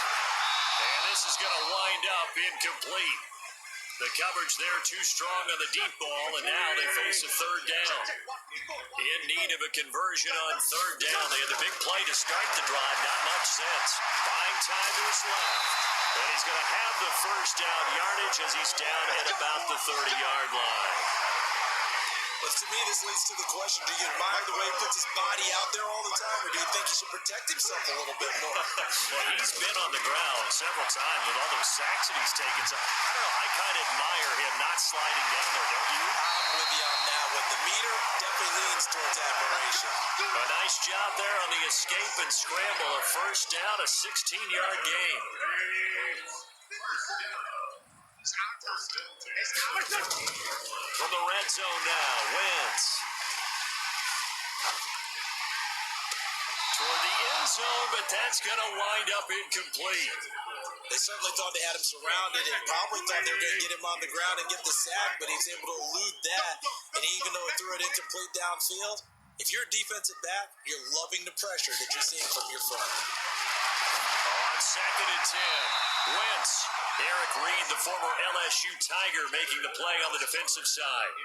Speaker 1: And this is going to wind up incomplete. The coverage there too strong on the deep ball, and now they face a 3rd down. In need of a conversion on 3rd down. They had the big play to start the drive. Not much sense. Buying time to his left. And he's going to have the 1st down yardage as he's down at about the 30-yard line.
Speaker 2: But to me, this leads to the question, do you admire the way he puts his body out there all the time, or do you think he should protect himself a little bit more?
Speaker 1: Well, he's been on the ground several times with all those sacks that he's taken. So, I don't know, I kind of admire him not sliding down there, don't you?
Speaker 2: I'm with you on that one. The meter definitely leans towards admiration.
Speaker 1: A nice job there on the escape and scramble. A 1st down, a 16-yard gain. From the red zone now, Wentz. Toward the end zone, but that's going to wind up incomplete.
Speaker 2: They certainly thought they had him surrounded and probably thought they were going to get him on the ground and get the sack, but he was able to elude that. And even though it threw it incomplete downfield, if you're a defensive back, you're loving the pressure that you're seeing from your front.
Speaker 1: On 2nd and 10, Wentz. Eric Reed, the former LSU Tiger, making the play on the defensive side.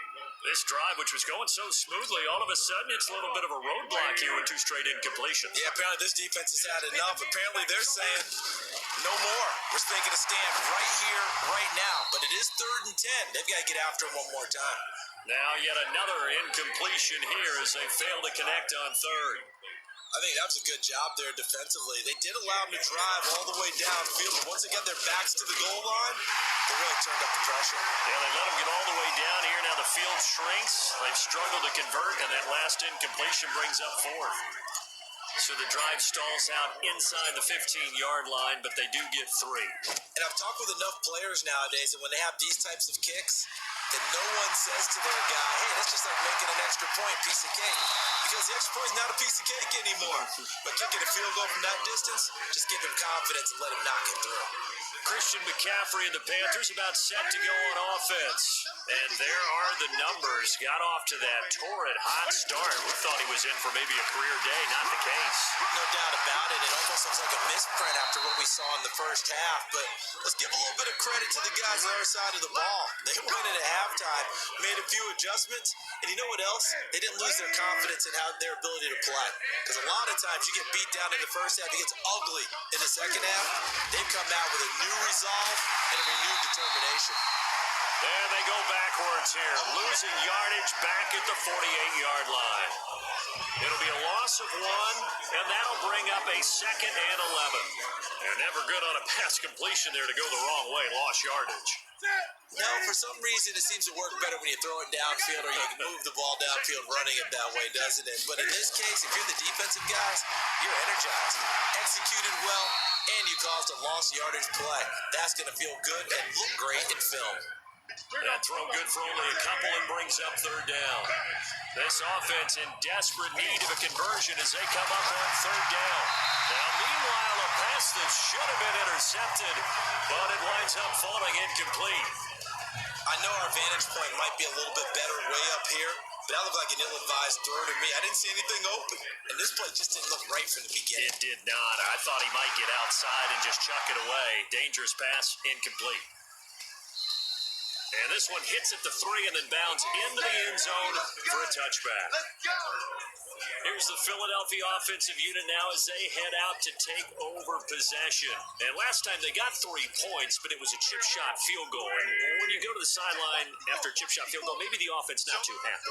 Speaker 1: This drive, which was going so smoothly, all of a sudden it's a little bit of a roadblock here with 2 straight incompletions.
Speaker 2: Yeah, apparently this defense has had enough. Apparently they're saying, no more. We're taking a stand right here, right now. But it is 3rd and 10. They've got to get after him one more time.
Speaker 1: Now yet another incompletion here as they fail to connect on 3rd.
Speaker 2: I think that was a good job there defensively. They did allow him to drive all the way downfield, but once they got their backs to the goal line, they really turned up the pressure.
Speaker 1: Yeah, they let him get all the way down here. Now the field shrinks. They've struggled to convert, and that last incompletion brings up 4th. So the drive stalls out inside the 15-yard line, but they do get 3.
Speaker 2: And I've talked with enough players nowadays that when they have these types of kicks, that no one says to their guy, hey, that's just like making an extra point, piece of cake. Because the extra point is not a piece of cake anymore. But kicking a field goal from that distance, just give him confidence and let him knock it through.
Speaker 1: Christian McCaffrey and the Panthers about set to go on offense. And there are the numbers. Got off to that torrid hot start. We thought he was in for maybe a career day. Not the case.
Speaker 2: No doubt about it. It almost looks like a misprint after what we saw in the first half. But let's give a little bit of credit to the guys on the other side of the ball. They went in at halftime, made a few adjustments, and you know what else? They didn't lose their confidence in their ability to play. Because a lot of times you get beat down in the first half, it gets ugly in the second half. They've come out with a new resolve and a renewed determination.
Speaker 1: And they go backwards here, losing yardage back at the 48-yard line. It'll be a loss of 1, and that'll bring up a 2nd and 11. They're never good on a pass completion there to go the wrong way, lost yardage.
Speaker 2: No, for some reason it seems to work better when you throw it downfield or you can move the ball downfield running it that way, doesn't it? But in this case, if you're the defensive guys, you're energized, executed well, and you caused a lost yardage play. That's going to feel good and look great in film.
Speaker 1: That throw good for only a couple and brings up 3rd down. This offense in desperate need of a conversion as they come up on 3rd down. Now, meanwhile, a pass that should have been intercepted, but it winds up falling incomplete.
Speaker 2: I know our vantage point might be a little bit better way up here, but that looked like an ill-advised throw to me. I didn't see anything open, and this play just didn't look right from the beginning.
Speaker 1: It did not. I thought he might get outside and just chuck it away. Dangerous pass, incomplete. And this one hits at the 3 and then bounds into the end zone for a touchback. Here's the Philadelphia offensive unit now as they head out to take over possession. And last time they got 3 points, but it was a chip shot field goal. And when you go to the sideline after a chip shot field goal, maybe the offense not too happy.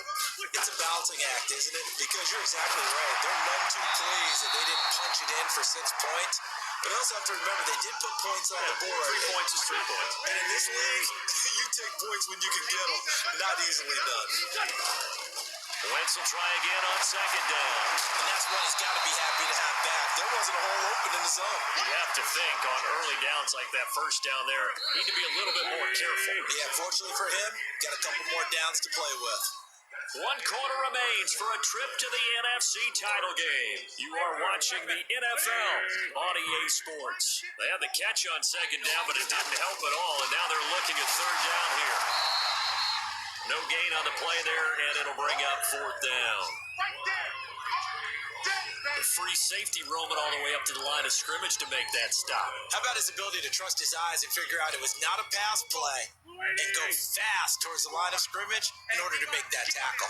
Speaker 2: It's a balancing act, isn't it? Because you're exactly right. They're none too pleased that they didn't punch it in for 6 points. But you also have to remember, they did put points on the board.
Speaker 1: 3 points is 3 points.
Speaker 2: And in this league, you take points when you can get them. Not easily done.
Speaker 1: Wentz will try again on 2nd down.
Speaker 2: And that's one he's got to be happy to have back. There wasn't a hole open in the zone.
Speaker 1: You have to think on early downs like that first down there, need to be a little bit more careful.
Speaker 2: Yeah, fortunately for him, got a couple more downs to play with.
Speaker 1: 1 quarter remains for a trip to the NFC title game. You are watching the NFL on EA Sports. They had the catch on second down, but it didn't help at all, and now they're looking at third down here. No gain on the play there, and it'll bring up fourth down. The free safety roaming all the way up to the line of scrimmage to make that stop.
Speaker 2: How about his ability to trust his eyes and figure out it was not a pass play and go fast towards the line of scrimmage in order to make that tackle?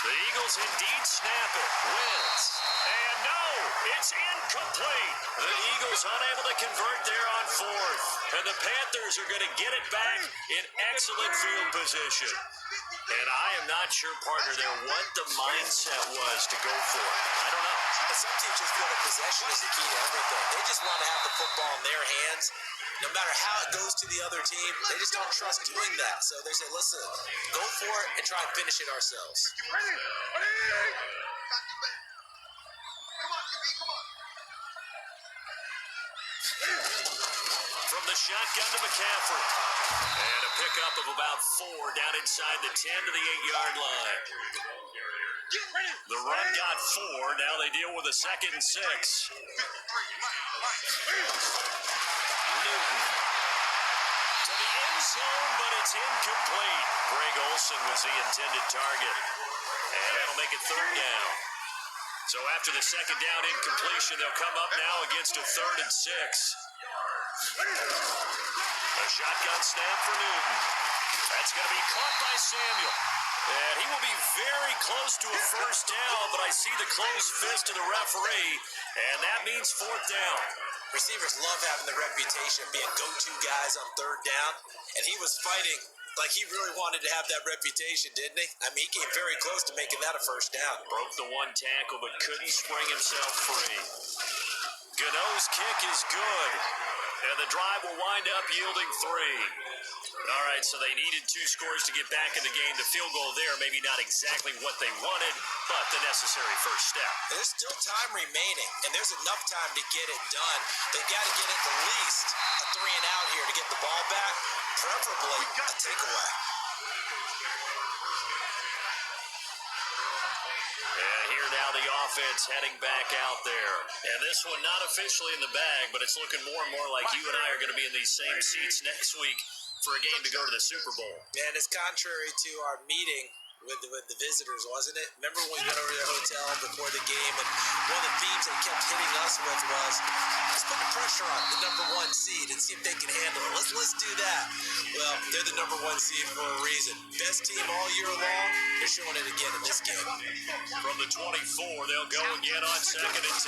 Speaker 1: The Eagles indeed snap it. Wins. And no, it's incomplete. The Eagles unable to convert there on fourth. And the Panthers are going to get it back in excellent field position. And I am not sure, partner, there what the mindset was to go for it. I don't know.
Speaker 2: Some teams just feel that possession is the key to everything. They just want to have the football in their hands. No matter how it goes to the other team, they just don't trust doing that. So they say, listen, go for it and try and finish it ourselves.
Speaker 1: From the shotgun to McCaffrey. And a pickup of about 4 down inside the 10 to the 8-yard line. The run got 4. Now they deal with a 2nd and 6. Newton to the end zone, but it's incomplete. Greg Olsen was the intended target. And that'll make it third down. So after the second down incompletion, they'll come up now against a 3rd and 6. A shotgun snap for Newton. That's going to be caught by Samuel. And he will be very close to a first down, but I see the closed fist of the referee, and that means fourth down.
Speaker 2: Receivers love having the reputation of being go-to guys on third down, and he was fighting like he really wanted to have that reputation, didn't he? I mean, he came very close to making that a first down.
Speaker 1: Broke the one tackle, but couldn't spring himself free. Gano's kick is good, and the drive will wind up yielding 3. All right, so they needed 2 scores to get back in the game. The field goal there, maybe not exactly what they wanted, but the necessary first step.
Speaker 2: There's still time remaining, and there's enough time to get it done. They got to get at the least a 3 and out here to get the ball back, preferably a takeaway.
Speaker 1: And here now the offense heading back out there. And this one not officially in the bag, but it's looking more and more like you and I are going to be in these same seats next week for a game to go to the Super Bowl.
Speaker 2: And it's contrary to our meeting with the visitors, wasn't it? Remember when we went over to their hotel before the game, and one of the themes they kept hitting us with was, let's put the pressure on the number 1 seed and see if they can handle it. Let's do that. Well, they're the number 1 seed for a reason. Best team all year long. They're showing it again in this game.
Speaker 1: From the 24, they'll go again on 2nd and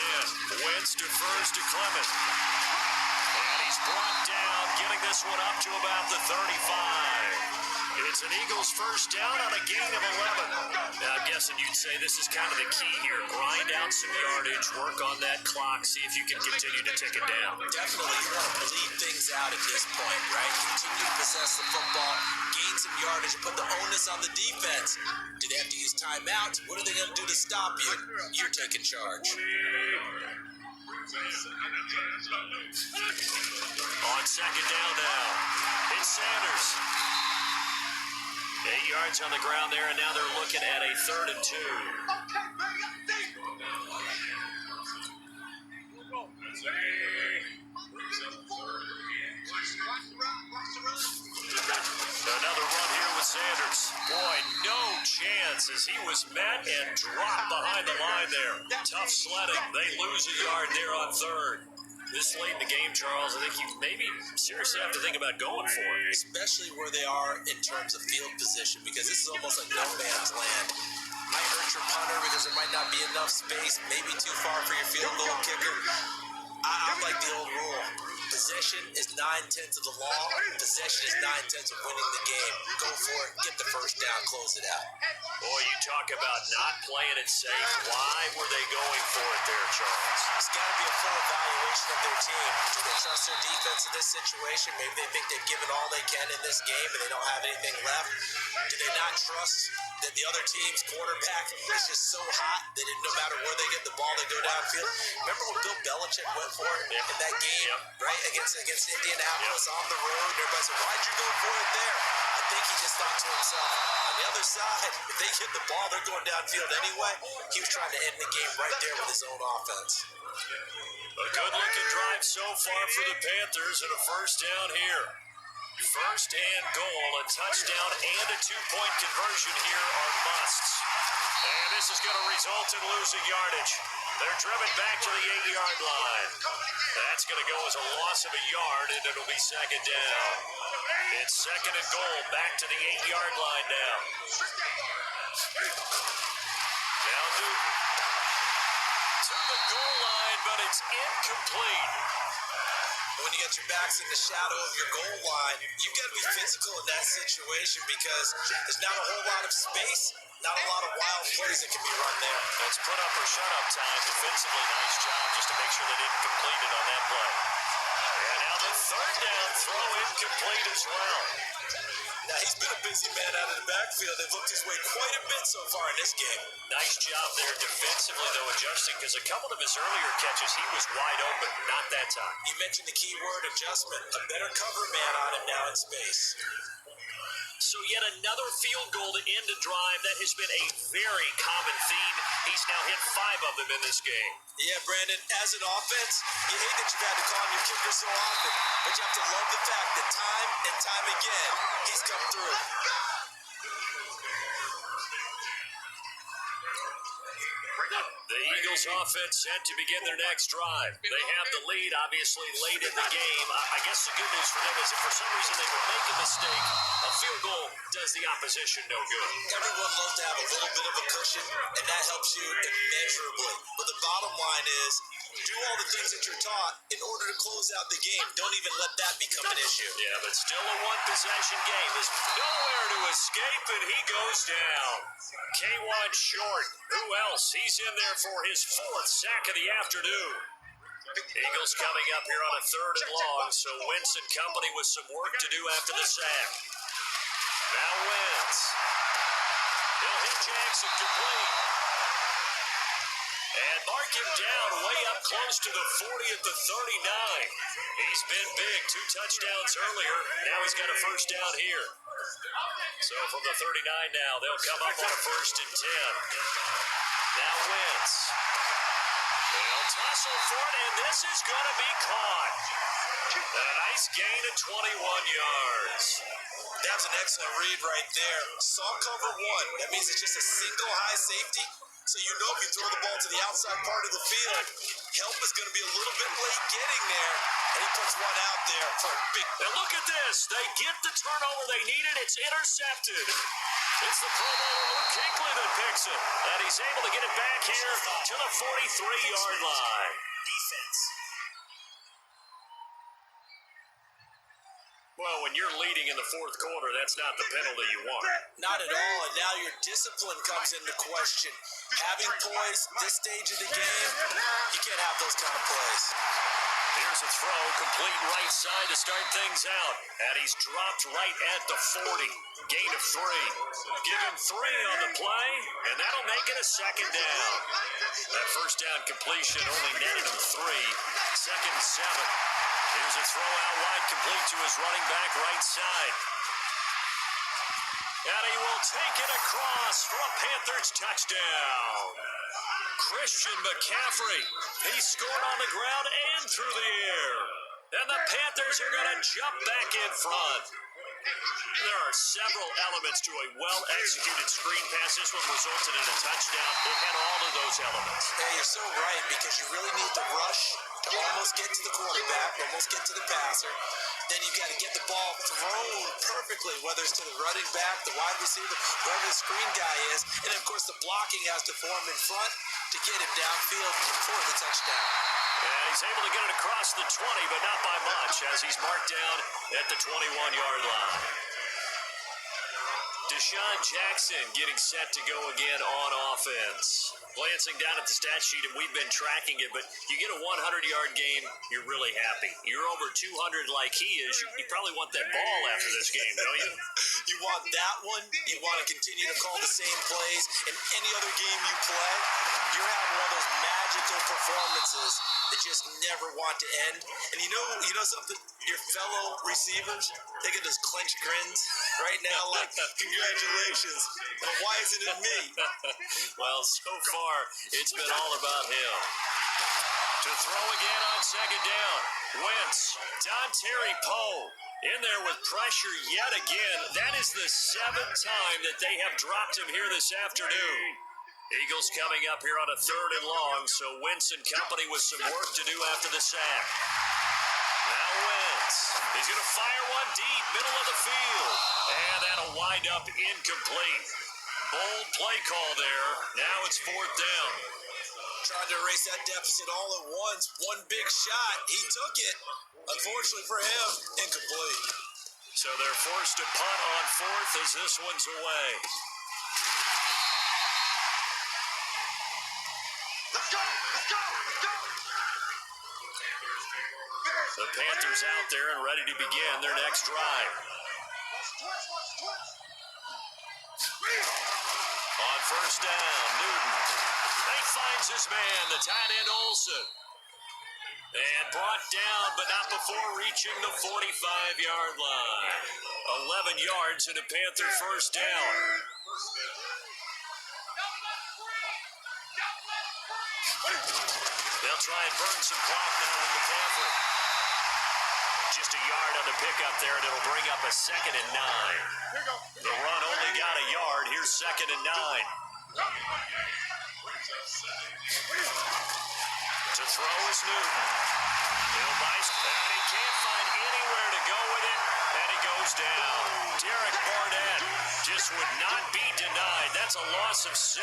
Speaker 1: 10. Wentz defers to Clement. And he's brought down, getting this one up to about the 35. It's an Eagles first down on a gain of 11. Now, I'm guessing you'd say this is kind of the key here. Grind out some yardage, work on that clock, see if you can continue to tick it down.
Speaker 2: Definitely, you want to bleed things out at this point, right? Continue to possess the football, gain some yardage, and put the onus on the defense. Do they have to use timeouts? What are they going to do to stop you? You're taking charge.
Speaker 1: On second down now, it's Sanders. 8 yards on the ground there, and now they're looking at a 3rd and 2. Another run here with Sanders. Boy, no chance as he was met and dropped behind the line there. Tough sledding. They lose a yard there on 3rd. This late in the game, Charles, I think you maybe seriously have to think about going for it.
Speaker 2: Especially where they are in terms of field position, because this is almost like no man's land. Might hurt your punter because there might not be enough space, maybe too far for your field goal kicker. I'm like the old rule. Possession is 9/10 of the law. Possession is 9/10 of winning the game. Go for it, get the first down, close it out.
Speaker 1: Boy, you talk about not playing it safe. Why were they going for it there, Charles?
Speaker 2: It's got to be a full evaluation of their team. Do they trust their defense in this situation? Maybe they think they've given all they can in this game and they don't have anything left. Do they not trust that the other team's quarterback is just so hot that no matter where they get the ball, they go downfield? Remember when Bill Belichick went for it in that game, right, against Indianapolis on the road? Everybody said, why'd you go for it there? I think he just thought to himself, on the other side, if they hit the ball, they're going downfield anyway. He was trying to end the game right there with his own offense.
Speaker 1: A good-looking drive so far for the Panthers and a first down here. First and goal, a touchdown and a two-point conversion here are musts. And this is going to result in losing yardage. They're driven back to the 8-yard line. That's going to go as a loss of a yard, and it'll be second down. It's second and goal, back to the 8-yard line now. Now Newton to the goal line, but it's incomplete.
Speaker 2: When you get your backs in the shadow of your goal line, you've got to be physical in that situation because there's not a whole lot of space, not a lot of wild plays that can be run there.
Speaker 1: It's put up or shut up time defensively. Nice job just to make sure they didn't complete it on that play. And now the third down throw incomplete as well.
Speaker 2: Now he's been a busy man out of the backfield. They've looked his way quite a bit so far in this game.
Speaker 1: Nice job there defensively, though, adjusting, because a couple of his earlier catches, he was wide open. Not that time.
Speaker 2: You mentioned the key word, adjustment. A better cover man on him now in space.
Speaker 1: So yet another field goal to end a drive. That has been a very common theme. He's now hit 5 of them in this game.
Speaker 2: Yeah, Brandon, as an offense, you hate that you've had to call on your kicker so often, but you have to love the fact that time and time again, he's come through.
Speaker 1: The Eagles offense set to begin their next drive. They have the lead, obviously, late in the game. I guess the good news for them is if for some reason they would make a mistake, a field goal does the opposition no good.
Speaker 2: Everyone loves to have a little bit of a cushion, and that helps you immeasurably. But the bottom line is, do all the things that you're taught in order to close out the game. Don't even let that become an issue.
Speaker 1: Yeah, but still a one-possession game. There's nowhere to escape, and he goes down. K1 short. Who else? He's in there for his 4th sack of the afternoon. Eagles coming up here on a 3rd and long, so Wentz and company with some work to do after the sack. Now Wentz. He'll hit Jackson complete. And mark him down way up close to the 40 at the 39. He's been big, 2 touchdowns earlier. Now he's got a first down here. So from the 39 now, they'll come up on a 1st and 10. Now Wentz. They'll tussle for it, and this is going to be caught. A nice gain of 21 yards.
Speaker 2: That's an excellent read right there. Saw cover 1. That means it's just a single high safety. So you know if you throw the ball to the outside part of the field, help is going to be a little bit late getting there. And he puts one out there for a big...
Speaker 1: And look at this. They get the turnover they needed. It's intercepted. It's the Pro Bowler Luke Kuechly that picks it. And he's able to get it back here to the 43-yard line.
Speaker 4: Defense.
Speaker 1: Well, when you're leading in the 4th quarter, that's not the penalty you want.
Speaker 2: Not at all, and now your discipline comes into question. Having poise this stage of the game, you can't have those kind of plays.
Speaker 1: Here's a throw, complete right side to start things out. And he's dropped right at the 40. Gain of 3. Give him 3 on the play, and that'll make it a second down. That first down completion only netted him 3. Second and 7. Here's a throw out wide, complete to his running back right side. And he will take it across for a Panthers touchdown. Christian McCaffrey. He scored on the ground and through the air. And the Panthers are going to jump back in front. There are several elements to a well-executed screen pass. This one resulted in a touchdown. It had all of those elements.
Speaker 2: Yeah, you're so right, because you really need to rush to almost get to the quarterback, almost get to the passer. Then you've got to get the ball thrown perfectly, whether it's to the running back, the wide receiver, whoever the screen guy is. And, of course, the blocking has to form in front to get him downfield for the touchdown.
Speaker 1: And he's able to get it across the 20, but not by much, as he's marked down at the 21-yard line. Deshaun Jackson getting set to go again on offense. Glancing down at the stat sheet, and we've been tracking it, but you get a 100-yard game, you're really happy. You're over 200 like he is, you probably want that ball after this game, don't you?
Speaker 2: You want that one. You want to continue to call the same plays in any other game you play. You're having one of those magical performances that that just never want to end. And you know something? Your fellow receivers, they get those clenched grins right now, like, congratulations. But why isn't it me?
Speaker 1: Well, so far, it's been all about him. To throw again on second down. Wentz, Terry Poe in there with pressure yet again. That is the 7th time that they have dropped him here this afternoon. Eagles coming up here on a 3rd and long, so Wentz and company with some work to do after the sack. Now Wentz. He's going to fire one deep, middle of the field. And that'll wind up incomplete. Bold play call there. Now it's 4th down.
Speaker 2: Trying to erase that deficit all at once. One big shot. He took it. Unfortunately for him, incomplete.
Speaker 1: So they're forced to punt on 4th as this one's away.
Speaker 3: Let's go! Let's go! Let's go!
Speaker 1: The Panthers out there and ready to begin their next drive. On 1st down, Newton. He finds his man, the tight end Olsen. And brought down, but not before reaching the 45-yard line. 11 yards and a Panther 1st down. They'll try and burn some clock now with McCaffrey. Just a yard on the pickup there, and it'll bring up a 2nd and 9. The run only got a yard. Here's 2nd and 9. To throw is Newton. Bill Bice, and he can't find anywhere to go with it, and he goes down. Derek Barnett just would not be denied. That's a loss of 7.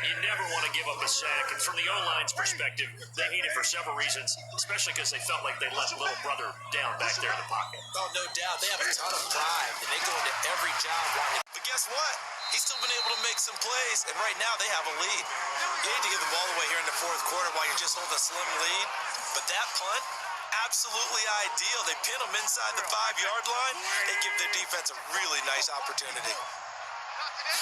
Speaker 1: You never want to give up a sack, and from the O-line's perspective, they hate it for several reasons, especially because they felt like they let little brother down back there in the pocket.
Speaker 2: Oh, no doubt. They have a ton of pride, and they go into every job wanting. But guess what? He's still been able to make some plays, and right now they have a lead. You need to give the ball away here in the 4th quarter while you're just holding a slim lead. But that punt, absolutely ideal. They pin them inside the 5-yard line. They give their defense a really nice opportunity.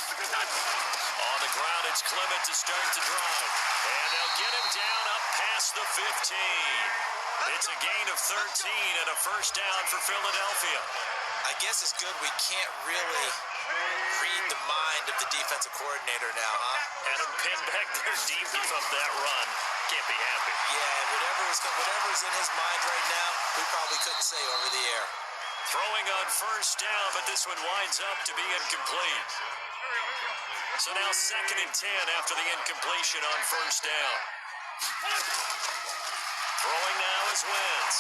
Speaker 1: On the ground, it's Clement to start the drive. And they'll get him down up past the 15. It's a gain of 13 and a 1st down for Philadelphia.
Speaker 2: I guess it's good we can't really read the mind of the defensive coordinator now, huh?
Speaker 1: Had him pinned back there deep, give up that run. Can't be happy.
Speaker 2: Yeah, whatever's in his mind right now, we probably couldn't say over the air.
Speaker 1: Throwing on 1st down, but this one winds up to be incomplete. So now 2nd and 10 after the incompletion on 1st down. Throwing now is Wentz.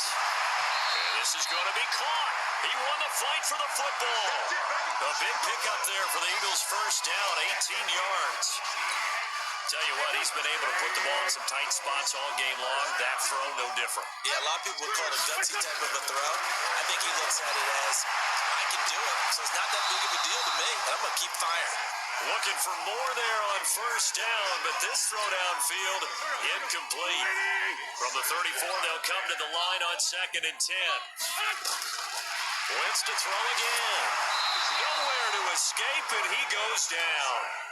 Speaker 1: And this is going to be caught. He won the fight for the football. A big pickup there for the Eagles' 1st down, 18 yards. Tell you what, he's been able to put the ball in some tight spots all game long. That throw, no different.
Speaker 2: Yeah, a lot of people would call it a gutsy type of a throw. I think he looks at it as, I can do it, so it's not that big of a deal to me, and I'm going to keep firing.
Speaker 1: Looking for more there on 1st down, but this throw downfield, incomplete. From the 34, they'll come to the line on 2nd and 10. Wentz to throw again. Nowhere to escape, and he goes down.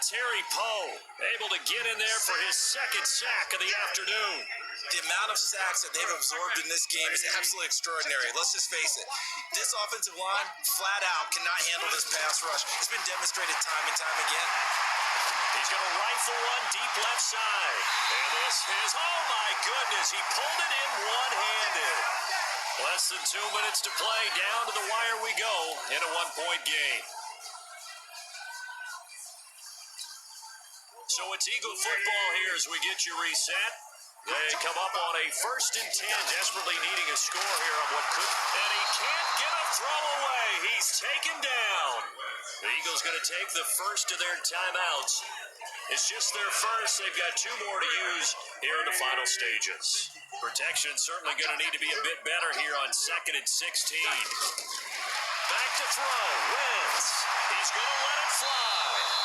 Speaker 1: Terry Poe able to get in there for his 2nd sack of the afternoon.
Speaker 2: The amount of sacks that they've absorbed in this game is absolutely extraordinary. Let's just face it. This offensive line, flat out, cannot handle this pass rush. It's been demonstrated time and time again.
Speaker 1: He's going to rifle one deep left side. And this is, oh my goodness, he pulled it in one-handed. Less than 2 minutes to play. Down to the wire we go in a 1-point game. So it's Eagle football here as we get you reset. They come up on a 1st and 10, desperately needing a score here on what could. And he can't get a throw away. He's taken down. The Eagles going to take the first of their timeouts. It's just their first. They've got 2 more to use here in the final stages. Protection certainly going to need to be a bit better here on 2nd and 16. Back to throw. Wentz. He's going to let it fly.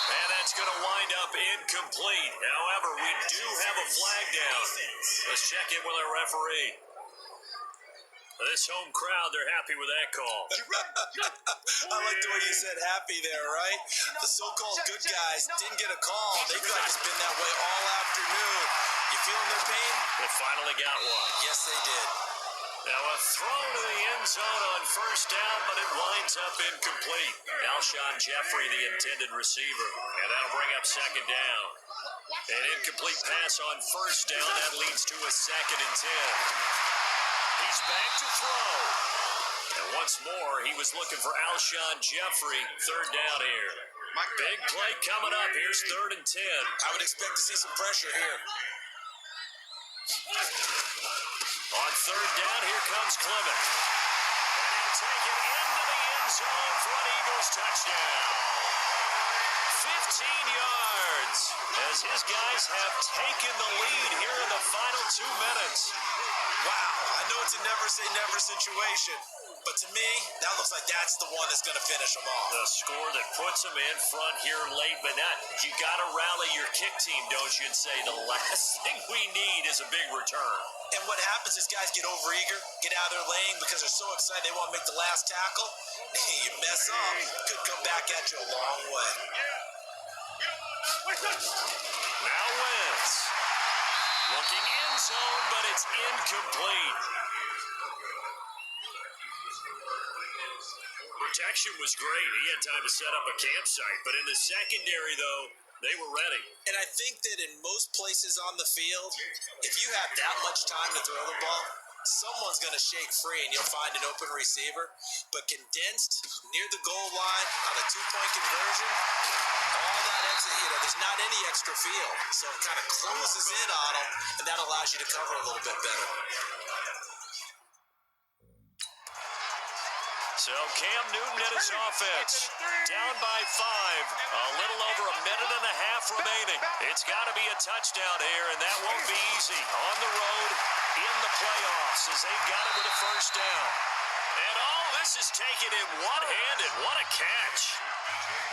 Speaker 1: And that's going to wind up incomplete. However, we do have a flag down. Let's check in with our referee. This home crowd, they're happy with that call.
Speaker 2: I like the way you said happy there, right? The so-called good guys didn't get a call. They feel like it's been that way all afternoon. You feeling their pain?
Speaker 1: They finally got one.
Speaker 2: Yes, they did.
Speaker 1: Now a throw to the end zone on first down, but it winds up incomplete. Alshon Jeffrey, the intended receiver, and that'll bring up second down. An incomplete pass on first down, that leads to a 2nd and 10. He's back to throw. And once more, he was looking for Alshon Jeffrey. 3rd down here. Big play coming up. Here's 3rd and 10.
Speaker 2: I would expect to see some pressure here.
Speaker 1: On 3rd down, here comes Clement. And he'll take it into the end zone for an Eagles touchdown. 15 yards as his guys have taken the lead here in the final 2 minutes.
Speaker 2: Wow, I know it's a never-say-never situation, but to me, that looks like that's the one that's going to finish them off.
Speaker 1: The score that puts them in front here late, but not. You got to rally your kick team, don't you, and say the last thing we need is a big return.
Speaker 2: And what happens is guys get overeager, get out of their lane because they're so excited they want to make the last tackle. You mess up, could come back at you a long way.
Speaker 1: Now Wentz. Looking end zone, but it's incomplete. Protection was great. He had time to set up a campsite, but in the secondary, though, they were ready.
Speaker 2: And I think that in most places on the field, if you have that much time to throw the ball, someone's going to shake free and you'll find an open receiver. But condensed, near the goal line, on a 2-point conversion, all that exit, there's not any extra field. So it kind of closes in on them, and that allows you to cover a little bit better.
Speaker 1: So Cam Newton and his offense down by 5. A little over a minute and a half remaining. It's got to be a touchdown here, and that won't be easy. On the road in the playoffs as they've got it with a first down. And all this is taken in one-handed. What a catch.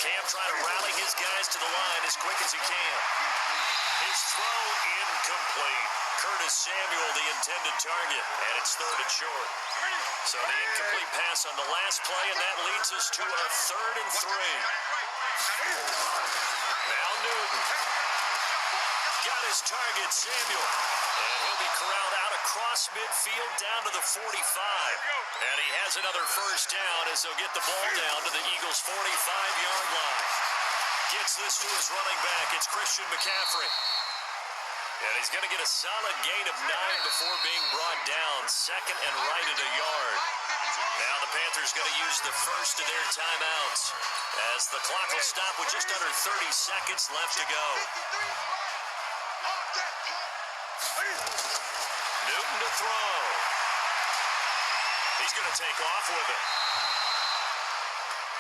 Speaker 1: Cam trying to rally his guys to the line as quick as he can. His throw incomplete. Curtis Samuel, the intended target, and it's 3rd and short. So the incomplete pass on the last play, and that leads us to a 3rd and 3. Now Newton. Got his target, Samuel. And he'll be corralled out across midfield down to the 45. And he has another first down as they'll get the ball down to the Eagles' 45-yard line. Gets this to his running back. It's Christian McCaffrey. And he's going to get a solid gain of 9 before being brought down. 2nd and right at a yard. Now the Panthers going to use the first of their timeouts as the clock will stop with just under 30 seconds left to go. Newton to throw. He's going to take off with it.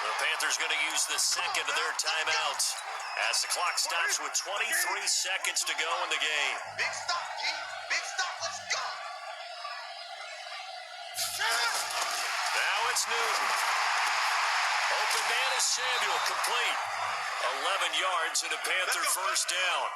Speaker 1: The Panthers going to use the second of their timeouts as the clock stops with 23 seconds to go in the game.
Speaker 3: Big stop, G. Big stop. Let's go.
Speaker 1: Now it's Newton. Open man is Samuel, complete. 11 yards and a Panther first down.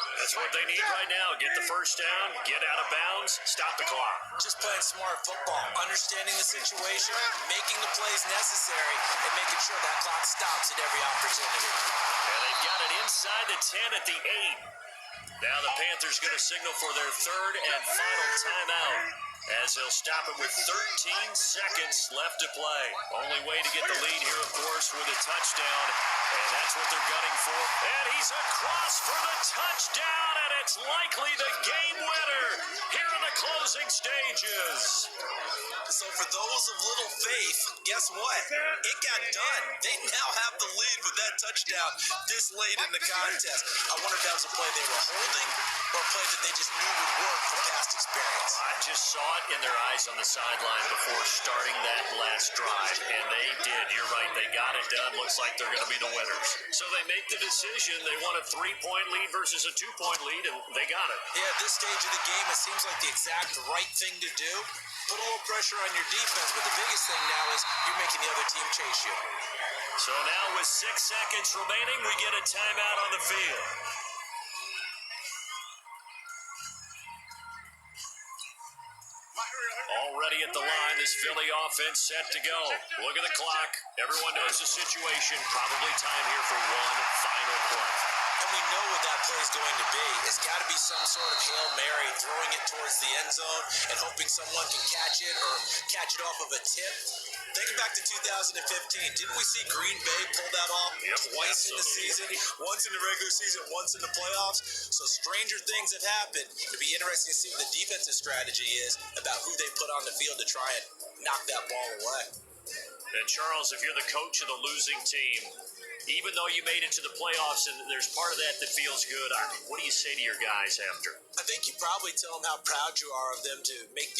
Speaker 1: That's what they need right now. Get the first down, get out of bounds, stop the clock.
Speaker 2: Just playing smart football, understanding the situation, making the plays necessary, and making sure that clock stops at every opportunity.
Speaker 1: And they've got it inside the 10 at the 8. Now the Panthers going to signal for their 3rd and final timeout as they'll stop it with 13 seconds left to play. Only way to get the lead here, of course, with a touchdown. And that's what they're gunning for. And he's across for the touchdown, and it's likely the game winner here in the closing stages.
Speaker 2: So for those of little faith, guess what? It got done. They now have the lead with that touchdown this late in the contest. I wonder if that was a play they were holding or a play that they just knew would work from past experience.
Speaker 1: I just saw it in their eyes on the sideline before starting that last drive, and they did. You're right. They got it done. Looks like they're going to be the winners. So they make the decision. They want a 3-point lead versus a 2-point lead, and they got it.
Speaker 2: Yeah, at this stage of the game, it seems like the exact right thing to do. Put a little pressure on your defense, but the biggest thing now is you're making the other team chase you.
Speaker 1: So now with 6 seconds remaining, we get a timeout on the field. Already everybody at the line. This Philly offense set to go. Look at the clock. Everyone knows the situation. Probably time here for one final play.
Speaker 2: And we know what that play is going to be. It's got to be some sort of Hail Mary, throwing it towards the end zone and hoping someone can catch it or catch it off of a tip. Thinking back to 2015, didn't we see Green Bay pull that off twice in the season? Once in the regular season, once in the playoffs. So stranger things have happened. It'll be interesting to see what the defensive strategy is about who they put on the field to try and knock that ball away.
Speaker 1: And Charles, if you're the coach of the losing team, even though you made it to the playoffs and there's part of that that feels good, what do you say to your guys after?
Speaker 2: I think you probably tell them how proud you are of them to make the